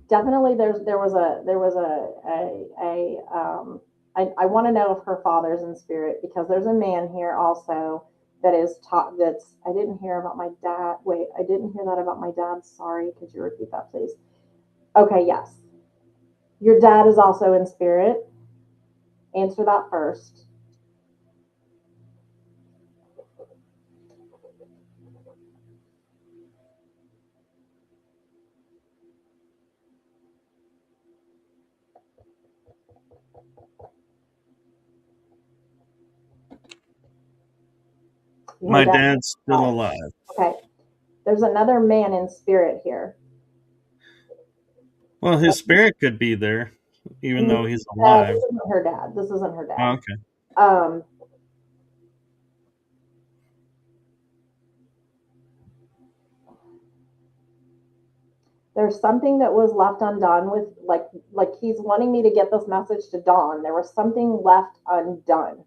definitely there was I want to know if her father's in spirit because there's a man here also that is taught that's I didn't hear about my dad. Wait, I didn't hear that about my dad. Sorry, could you repeat that please? Okay, yes. Your dad is also in spirit. Answer that first. Your My dad dad's still alive. alive. Okay. There's another man in spirit here. Well, his spirit could be there, even though he's This alive. isn't her dad. This isn't her Oh, dad. okay. Um, there's something that was left undone with like he's wanting me to get this message to Dawn. There was something left undone,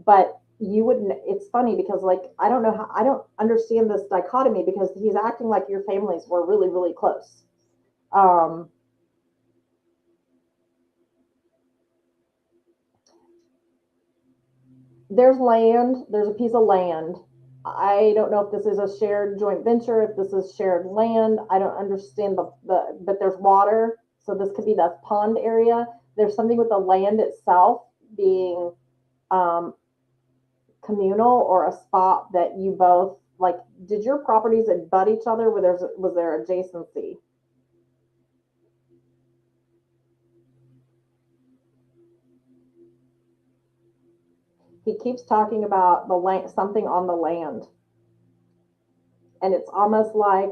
but you wouldn't. It's funny because like I don't know how I don't understand this dichotomy because he's acting like your families were really close. Um, there's land. There's a piece of land. I don't know if this is a shared joint venture, if this is shared land. I don't understand but there's water. So this could be the pond area. There's something with the land itself being um, communal or a spot that you both like. Did your properties abut each other? Was there adjacency? He keeps talking about the land, something on the land, and it's almost like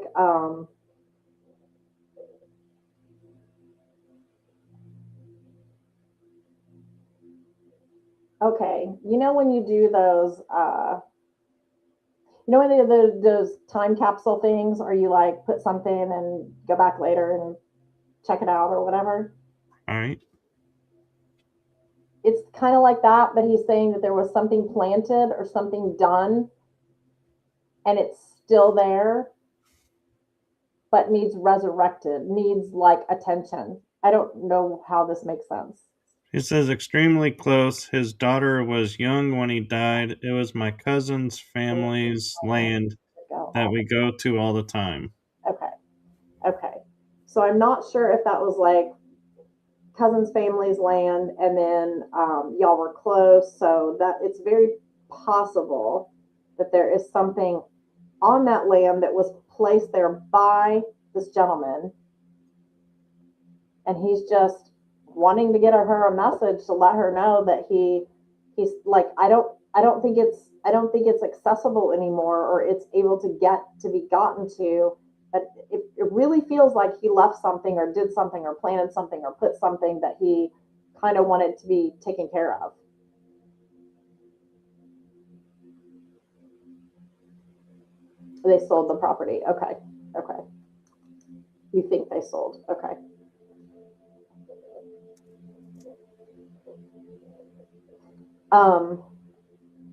okay, you know when you do those you know when they do those time capsule things, or you like put something and go back later and check it out or whatever. All right. It's kind of like that, but he's saying that there was something planted or something done, and it's still there, but needs resurrected, needs like attention. I don't know how this makes sense. He says, extremely close. His daughter was young when he died. It was my cousin's family's land that we go to all the time. Okay. Okay. So I'm not sure if that was like cousin's family's land and then y'all were close. So that it's very possible that there is something on that land that was placed there by this gentleman. And he's just wanting to get her a message to let her know that he's like, I don't think it's accessible anymore or it's able to be gotten to. But it really feels like he left something or did something or planted something or put something that he kind of wanted to be taken care of. They sold the property. Okay. Okay. You think they sold. Okay. Um,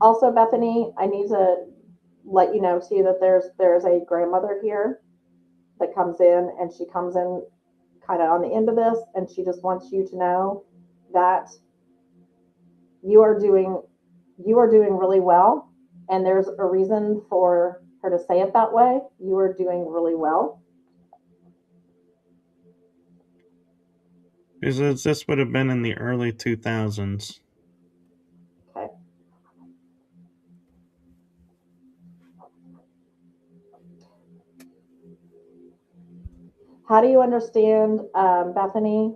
Also, Bethany, I need to let you know too that there's a grandmother here that comes in and she comes in kind of on the end of this and she just wants you to know that you are doing you are doing really well and there's a reason for her to say it that way. You are doing really well. He says this would have been in the early 2000s. Okay. How do you understand, Bethany?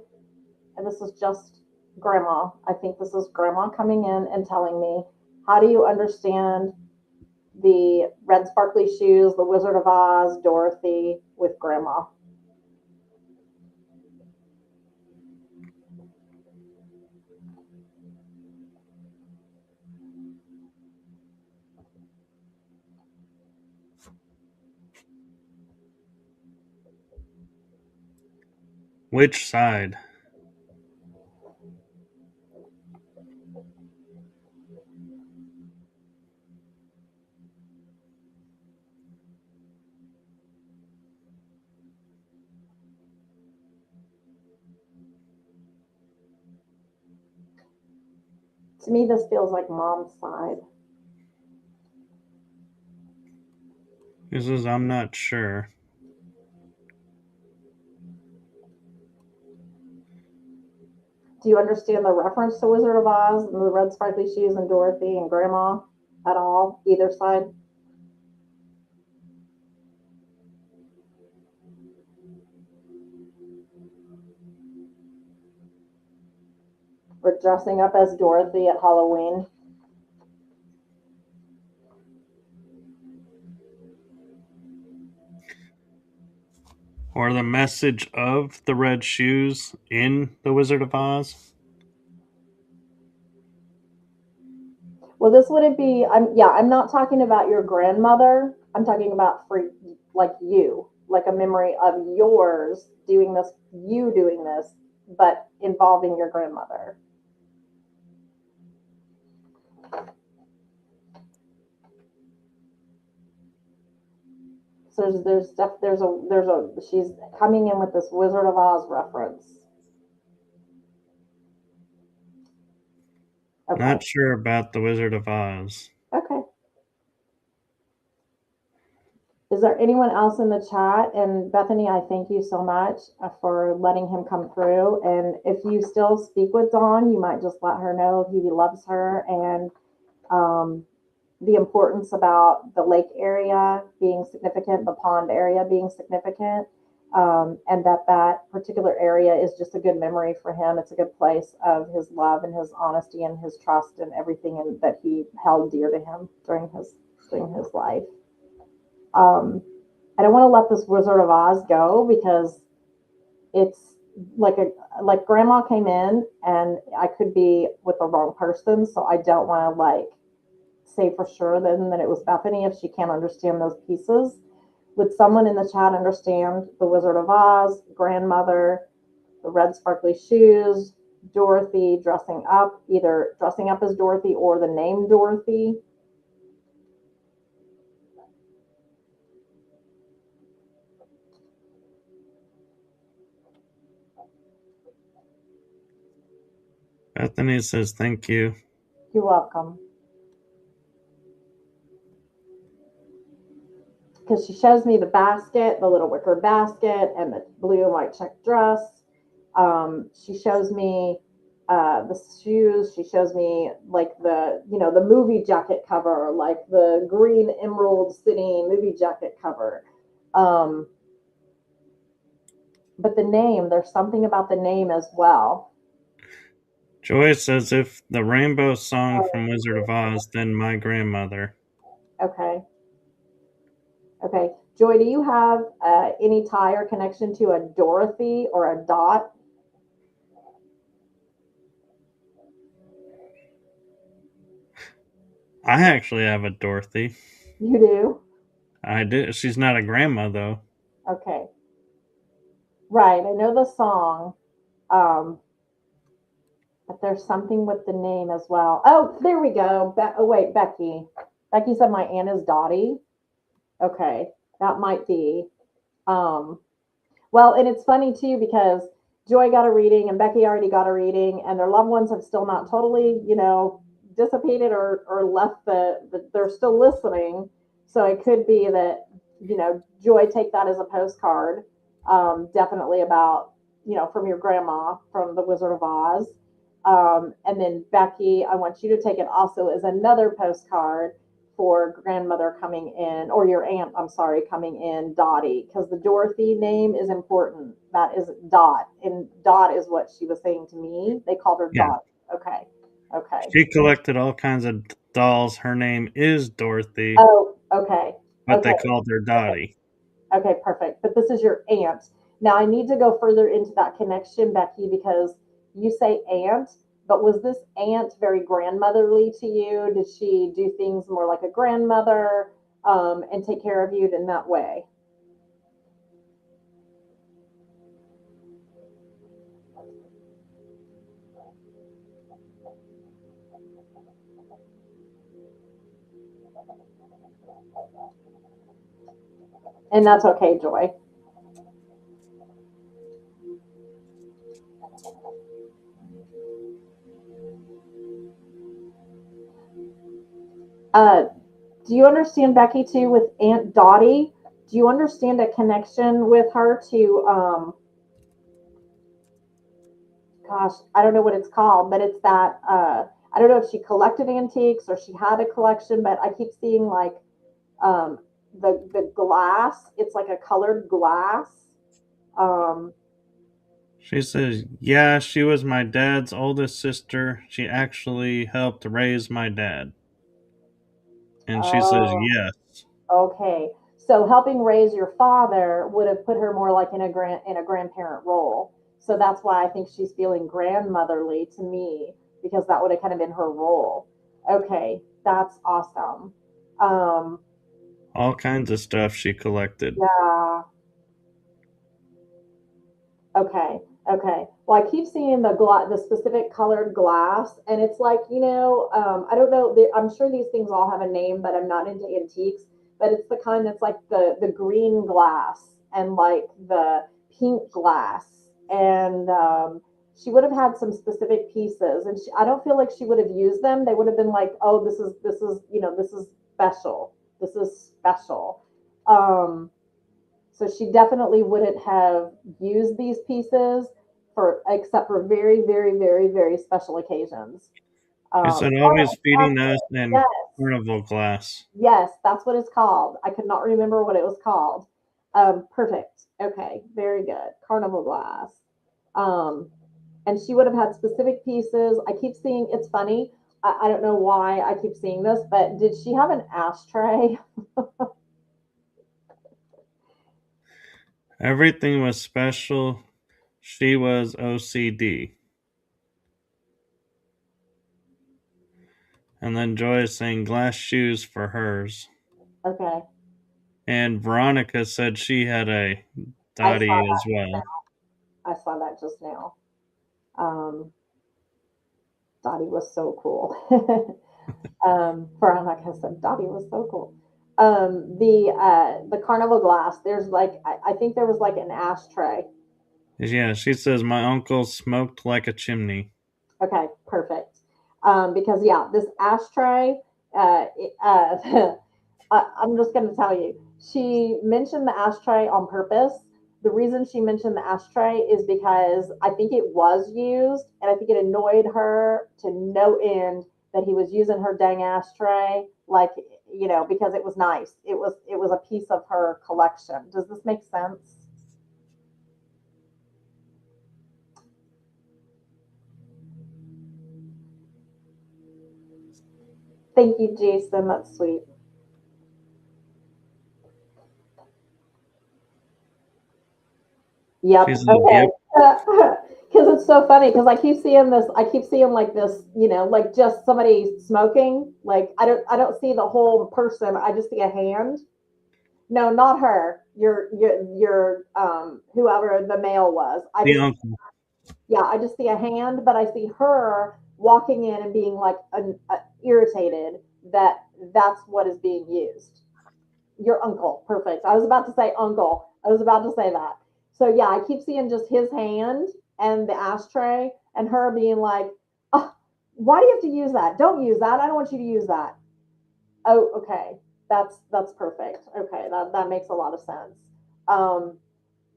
And this is just grandma. I think this is grandma coming in and telling me, how do you understand the red sparkly shoes, the Wizard of Oz, Dorothy with grandma? Which side? To me, this feels like mom's side. This is, I'm not sure. Do you understand the reference to Wizard of Oz and the red sparkly shoes and Dorothy and grandma at all? Either side? We're dressing up as Dorothy at Halloween. Or the message of the red shoes in The Wizard of Oz? Well, this wouldn't be. I'm not talking about your grandmother. I'm talking about for like you, like a memory of yours doing this, you doing this, but involving your grandmother. So there's stuff. There's a. She's coming in with this Wizard of Oz reference. Okay. Not sure about The Wizard of Oz. Okay. Is there anyone else in the chat? And Bethany, I thank you so much for letting him come through. And if you still speak with Dawn, you might just let her know he loves her and um, the importance about the lake area being significant, the pond area being significant, and that particular area is just a good memory for him. It's a good place of his love and his honesty and his trust and everything that he held dear to him during his life. I don't want to let this Wizard of Oz go because it's like grandma came in and I could be with the wrong person, so I don't want to like say for sure then that it was Bethany if she can't understand those pieces. Would someone in the chat understand the Wizard of Oz, grandmother, the red sparkly shoes, Dorothy dressing up, either dressing up as Dorothy or the name Dorothy? Bethany says thank you. You're welcome. Because she shows me the basket, the little wicker basket, and the blue and white check dress. She shows me the shoes. She shows me like the movie jacket cover, like the green emerald city movie jacket cover. Um, but the name, there's something about the name as well. Joy says if the rainbow song from Wizard of Oz, then my grandmother. Okay. Okay. Joy, do you have any tie or connection to a Dorothy or a Dot? I actually have a Dorothy. You do? I do. She's not a grandma though. Okay. Right. I know the song. Um, but there's something with the name as well. Oh, there we go. Oh, wait, Becky. Becky said my aunt is Dottie. Okay. That might be. Um, well, and it's funny too because Joy got a reading and Becky already got a reading, and their loved ones have still not totally, dissipated or left they're still listening. So it could be that, Joy, take that as a postcard, definitely about, from your grandma from the Wizard of Oz. And then Becky, I want you to take it also as another postcard for grandmother coming in, or your aunt, I'm sorry, coming in, Dottie, because the Dorothy name is important. That is Dot, and Dot is what she was saying to me. They called her Yeah. Dot. Okay. Okay. She collected all kinds of dolls. Her name is Dorothy, Oh, okay. but they Okay. called her Perfect. Dottie. Okay, perfect. But this is your aunt. Now I need to go further into that connection, Becky, because you say aunt, but was this aunt very grandmotherly to you? Did she do things more like a grandmother, and take care of you in that way? And that's okay, Joy. Uh, do you understand Becky too with Aunt Dottie? Do you understand a connection with her to gosh, I don't know what it's called, but it's that I don't know if she collected antiques or she had a collection, but I keep seeing like um, the glass. It's like a colored glass. Um, She says, yeah, she was my dad's oldest sister. She actually helped raise my dad. And she says, oh, yes. okay. So helping raise your father would have put her more like in a grandparent role. So that's why I think she's feeling grandmotherly to me because that would have kind of been her role. Okay, that's awesome. Um, All kinds of stuff she collected. yeah. Okay. Okay. Well, I keep seeing the specific colored glass, and it's like I don't know. I'm sure these things all have a name, but I'm not into antiques. But it's the kind that's like the green glass and like the pink glass, and she would have had some specific pieces, and I don't feel like she would have used them. They would have been like, oh, this is special. This is special. Um, so she definitely wouldn't have used these pieces for except for very, very, very, very special occasions. She said, always Oh, feeding us in yes, carnival glass. yes, that's what it's called. I could not remember what it was called. Perfect. Okay, very good. Carnival glass. Um, and she would have had specific pieces. I keep seeing. It's funny. I don't know why I keep seeing this, but did she have an ashtray? Everything was special. She was OCD. And then Joy is saying glass shoes for hers. Okay, And Veronica said she had a I saw Dottie as that just well. now. I saw that just now. Um, Dottie was so cool. For like I said, Dottie was so cool. The carnival glass. There's like I think there was like an ashtray. Yeah, she says my uncle smoked like a chimney. Okay, perfect. Because yeah, this ashtray. I'm just going to tell you. She mentioned the ashtray on purpose. The reason she mentioned the ashtray is because I think it was used, and I think it annoyed her to no end that he was using her dang ashtray, like because it was nice. It was a piece of her collection. Does this make sense? Thank you, Jason. That's sweet. She Yep. says, Okay. yep. Because it's so funny. Because I keep seeing this. I keep seeing like this. Like just somebody smoking. Like I don't see the whole person. I just see a hand. No, not her. Your whoever the male was. I The just uncle. yeah. I just see a hand, but I see her walking in and being like irritated that that's what is being used. Your uncle. Perfect. I was about to say uncle. I was about to say that. So yeah, I keep seeing just his hand and the ashtray and her being like, oh, why do you have to use that? Don't use that. I don't want you to use that. Oh, okay. That's perfect. Okay, that makes a lot of sense. Um,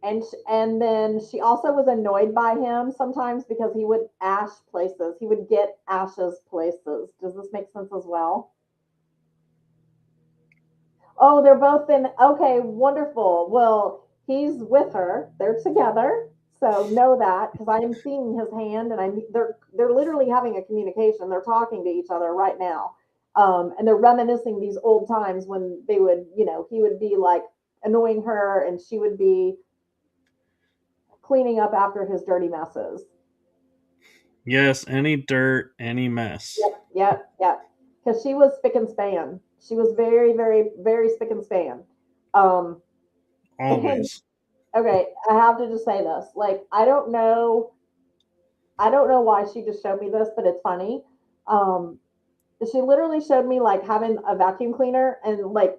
and then she also was annoyed by him sometimes because he would ash places. He would get ashes places. Does this make sense as well? Oh, they're both in. Okay, wonderful. Well, he's with her. They're together. So know that because I am seeing his hand, and they're literally having a communication. They're talking to each other right now, and they're reminiscing these old times when they would, he would be like annoying her, and she would be cleaning up after his dirty messes. Yes, any dirt, any mess. Yep, yep, yep. Because she was spick and span. She was very, very, very spick and span. Um, and Always. okay, I have to just say this. Like, I don't know why she just showed me this, but it's funny. Um, she literally showed me like having a vacuum cleaner and like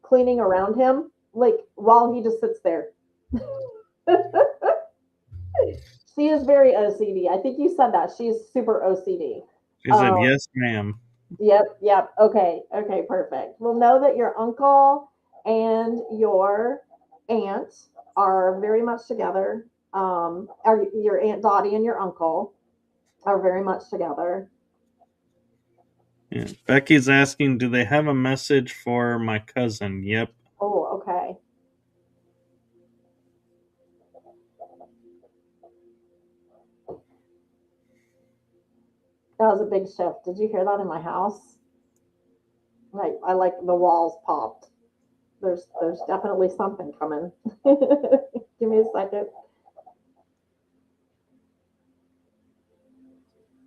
cleaning around him, like while he just sits there. She is very OCD. I think you said that she's super OCD. She said, Um, yes, ma'am. Yep, yep. Okay, okay, perfect. Well, know that your uncle and your aunt are very much together. Are your aunt Dottie and your uncle are very much together. Yeah. Becky's asking, do they have a message for my cousin? Yep. Oh, okay. That was a big shift. Did you hear that in my house? Like I like the walls popped. There's definitely something coming. Give me a second.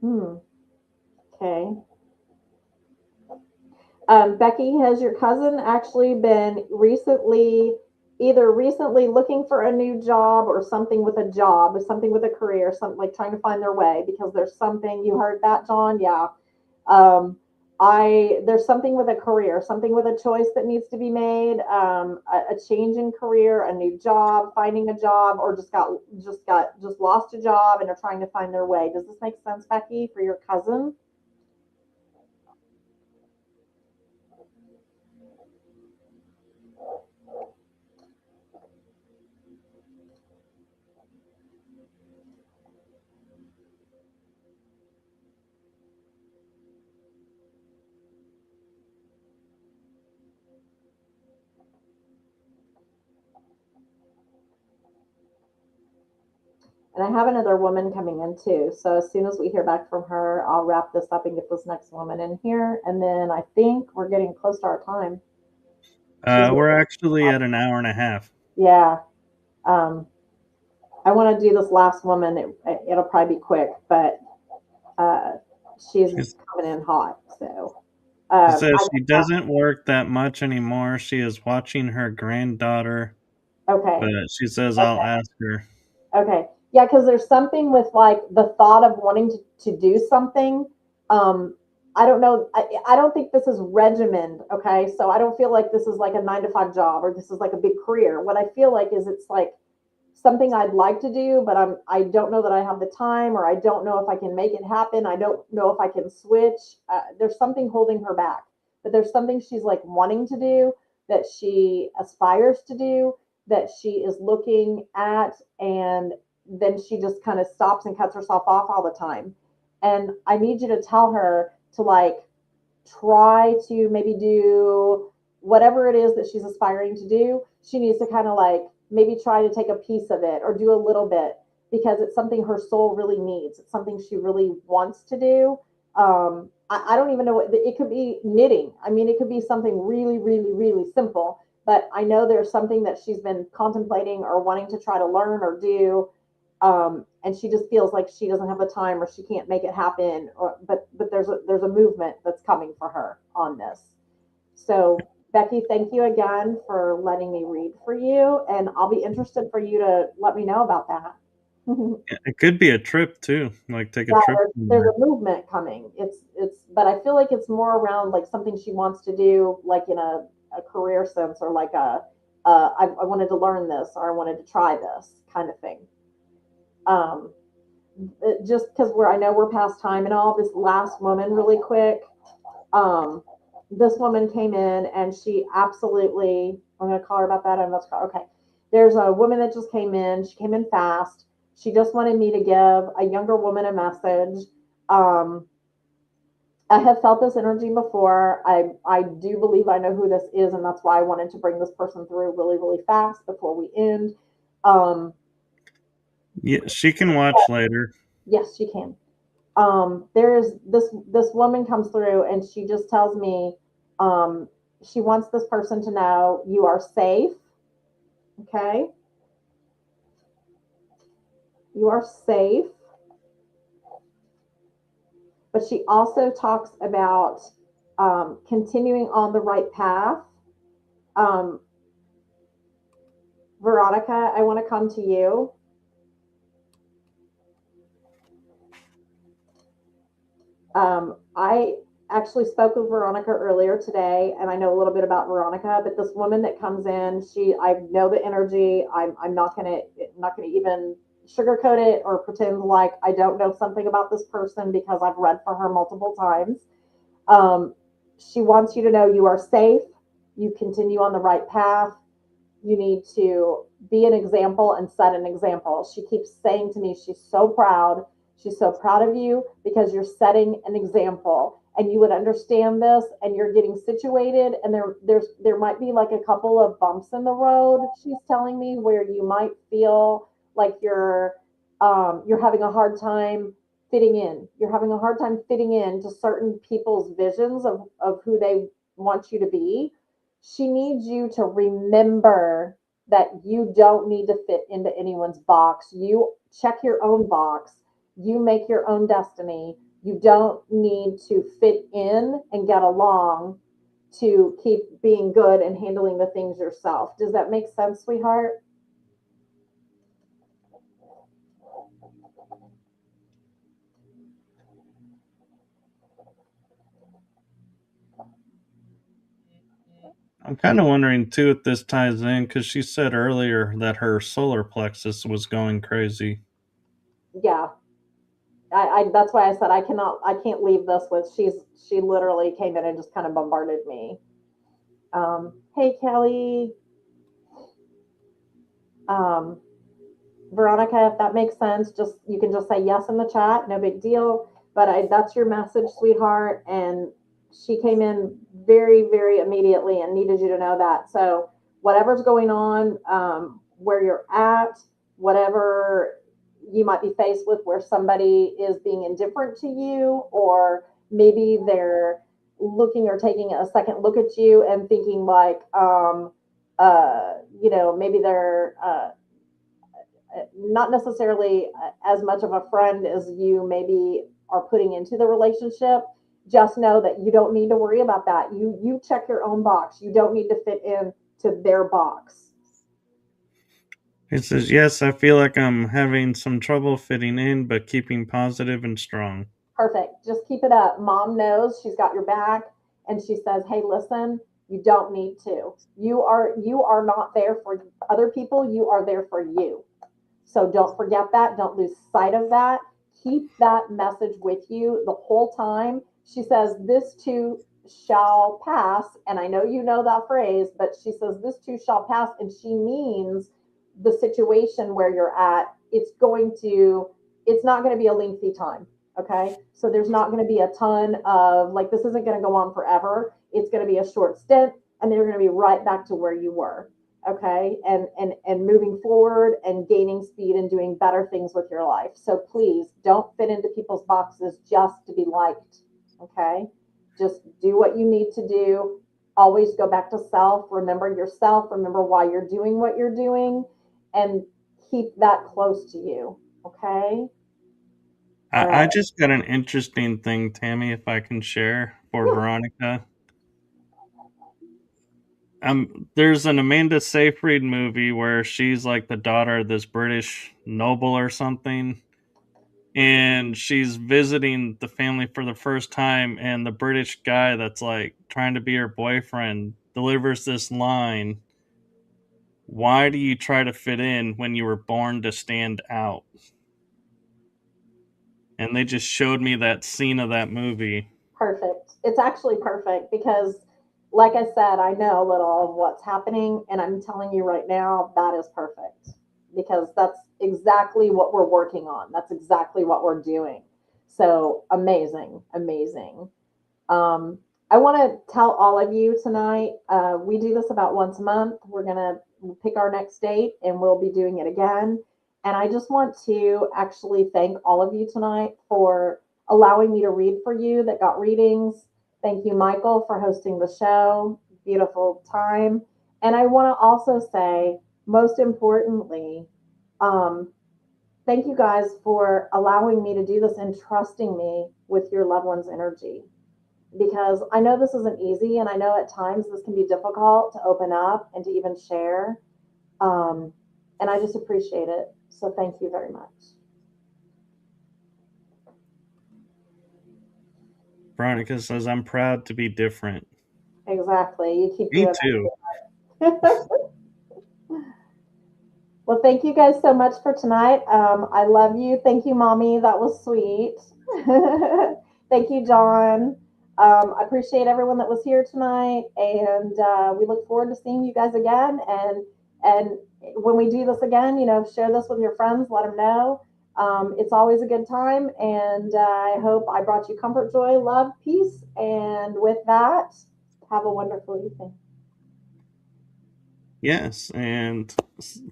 Hmm. Okay. Becky, has your cousin actually been recently looking for a new job or something with a job, or something with a career, something like trying to find their way? Because there's something, you heard that, John? Yeah. Um, there's something with a career, something with a choice that needs to be made, a change in career, a new job, finding a job, or just lost a job and are trying to find their way. Does this make sense, Becky, for your cousin? And I have another woman coming in too. So as soon as we hear back from her, I'll wrap this up and get this next woman in here. And then I think we're getting close to our time. She's We're actually at an hour and a half. yeah. Um, I want to do this last woman. It'll probably be quick, but uh, she's She's, coming in hot. So she says I she doesn't work that much anymore. She is watching her granddaughter, okay. but she says I'll Okay. ask her. Okay. Yeah, because there's something with like the thought of wanting to do something. Um, I don't know. I don't think this is regimented. Okay. So I don't feel like this is like a 9 to 5 job or this is like a big career. What I feel like is it's like something I'd like to do, but I don't know that I have the time or I don't know if I can make it happen. I don't know if I can switch. There's something holding her back, but there's something she's like wanting to do that she aspires to do that she is looking at and then she just kind of stops and cuts herself off all the time. And I need you to tell her to like try to maybe do whatever it is that she's aspiring to do. She needs to kind of like maybe try to take a piece of it or do a little bit because it's something her soul really needs. It's something she really wants to do. I don't even know what it could be. Knitting. I mean, it could be something really, really, really simple. But I know there's something that she's been contemplating or wanting to try to learn or do, and she just feels like she doesn't have the time or she can't make it happen. But there's a movement that's coming for her on this. So Becky, thank you again for letting me read for you, and I'll be interested for you to let me know about that. It could be a trip too, like take a Yeah, trip there's somewhere. a movement coming. But I feel like it's more around like something she wants to do, like in a career sense, or like I wanted to learn this or I wanted to try this kind of thing. Um, just because I know we're past time and all. This last woman, really quick. Um, this woman came in and she absolutely. I'm going to call her about that. I'm not call. Okay. There's a woman that just came in. She came in fast. She just wanted me to give a younger woman a message. Um, I have felt this energy before. I do believe I know who this is, and that's why I wanted to bring this person through really, really fast before we end. Um, Yeah, she can watch later. yes, she can. There's this woman comes through, and she just tells me, she wants this person to know you are safe. Okay, you are safe. But she also talks about continuing on the right path. Um, Veronica, I want to come to you. I actually spoke with Veronica earlier today, and I know a little bit about Veronica. But this woman that comes in, I know the energy. I'm not gonna even sugarcoat it or pretend like I don't know something about this person because I've read for her multiple times. Um, she wants you to know you are safe. You continue on the right path. You need to be an example and set an example. She keeps saying to me, she's so proud. She's so proud of you because you're setting an example and you would understand this and you're getting situated and there might be like a couple of bumps in the road, she's telling me, where you might feel like you're having a hard time fitting in. You're having a hard time fitting in to certain people's visions of who they want you to be. She needs you to remember that you don't need to fit into anyone's box. You check your own box. You make your own destiny. You don't need to fit in and get along to keep being good and handling the things yourself. Does that make sense, sweetheart? I'm kind of wondering too if this ties in because she said earlier that her solar plexus was going crazy. Yeah. I that's why I said I can't leave this with she literally came in and just kind of bombarded me. Hey Kelly. Um, Veronica, if that makes sense, just you can just say yes in the chat, no big deal. But that's your message, sweetheart. And she came in very, very immediately and needed you to know that. So whatever's going on, where you're at, whatever you might be faced with, where somebody is being indifferent to you, or maybe they're looking or taking a second look at you and thinking like, maybe they're not necessarily as much of a friend as you maybe are putting into the relationship. Just know that you don't need to worry about that. You check your own box. You don't need to fit in to their box. He says, yes, I feel like I'm having some trouble fitting in, but keeping positive and strong. Perfect. Just keep it up. Mom knows she's got your back, and she says, "Hey, listen, you don't need to. You are not there for other people. You are there for you. So don't forget that. Don't lose sight of that. Keep that message with you the whole time." She says, "This too shall pass." And I know you know that phrase, but she says, "This too shall pass." And she means the situation where you're at, it's not going to be a lengthy time. Okay. So there's not going to be a ton of, like, this isn't going to go on forever. It's going to be a short stint, and then you're going to be right back to where you were. Okay, and moving forward and gaining speed and doing better things with your life. So please don't fit into people's boxes just to be liked. Okay, just do what you need to do. Always go back to self. Remember yourself. Remember why you're doing what you're doing, and keep that close to you. Okay. All I right. just got an interesting thing, Tammy, if I can share for Yeah. Veronica. There's an Amanda Seyfried movie where she's like the daughter of this British noble or something, and she's visiting the family for the first time, and the British guy that's like trying to be her boyfriend delivers this line: "Why do you try to fit in when you were born to stand out?" And they just showed me that scene of that movie. Perfect. It's actually perfect because, like I said, I know a little of what's happening, and I'm telling you right now that is perfect because that's exactly what we're working on. That's exactly what we're doing. So amazing, amazing. I want to tell all of you tonight, we do this about once a month. We're going to pick our next date and we'll be doing it again. And I just want to actually thank all of you tonight for allowing me to read for you that got readings. Thank you, Michael, for hosting the show. Beautiful time. And I want to also say, most importantly, um, thank you guys for allowing me to do this and trusting me with your loved one's energy, because I know this isn't easy, and I know at times this can be difficult to open up and to even share. Um, and I just appreciate it. So thank you very much. Veronica says, I'm proud to be different. Exactly. You keep Me doing too. that. Well, thank you guys so much for tonight. I love you. Thank you, Mommy. That was sweet. Thank you, John. I appreciate everyone that was here tonight, and we look forward to seeing you guys again. And when we do this again, share this with your friends. Let them know. It's always a good time, and I hope I brought you comfort, joy, love, peace. And with that, have a wonderful evening. Yes, and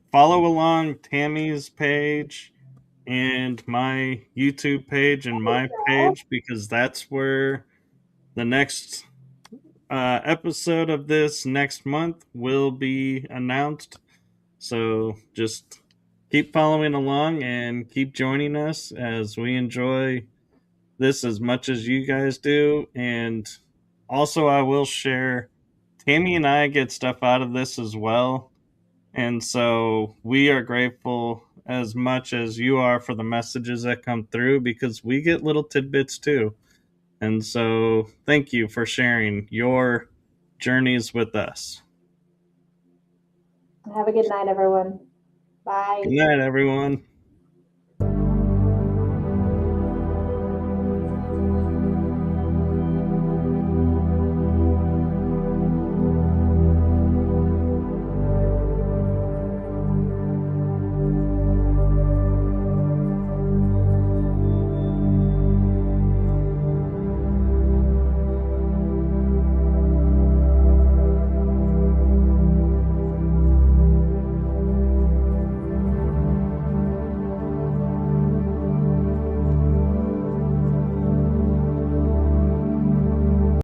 follow along Tammy's page and my YouTube page and my page, because that's where the next episode of this next month will be announced. So just keep following along and keep joining us as we enjoy this as much as you guys do. And also, I will share, Tammy and I get stuff out of this as well. And so we are grateful as much as you are for the messages that come through, because we get little tidbits too. And so thank you for sharing your journeys with us. Have a good night, everyone. Good Bye. night, everyone.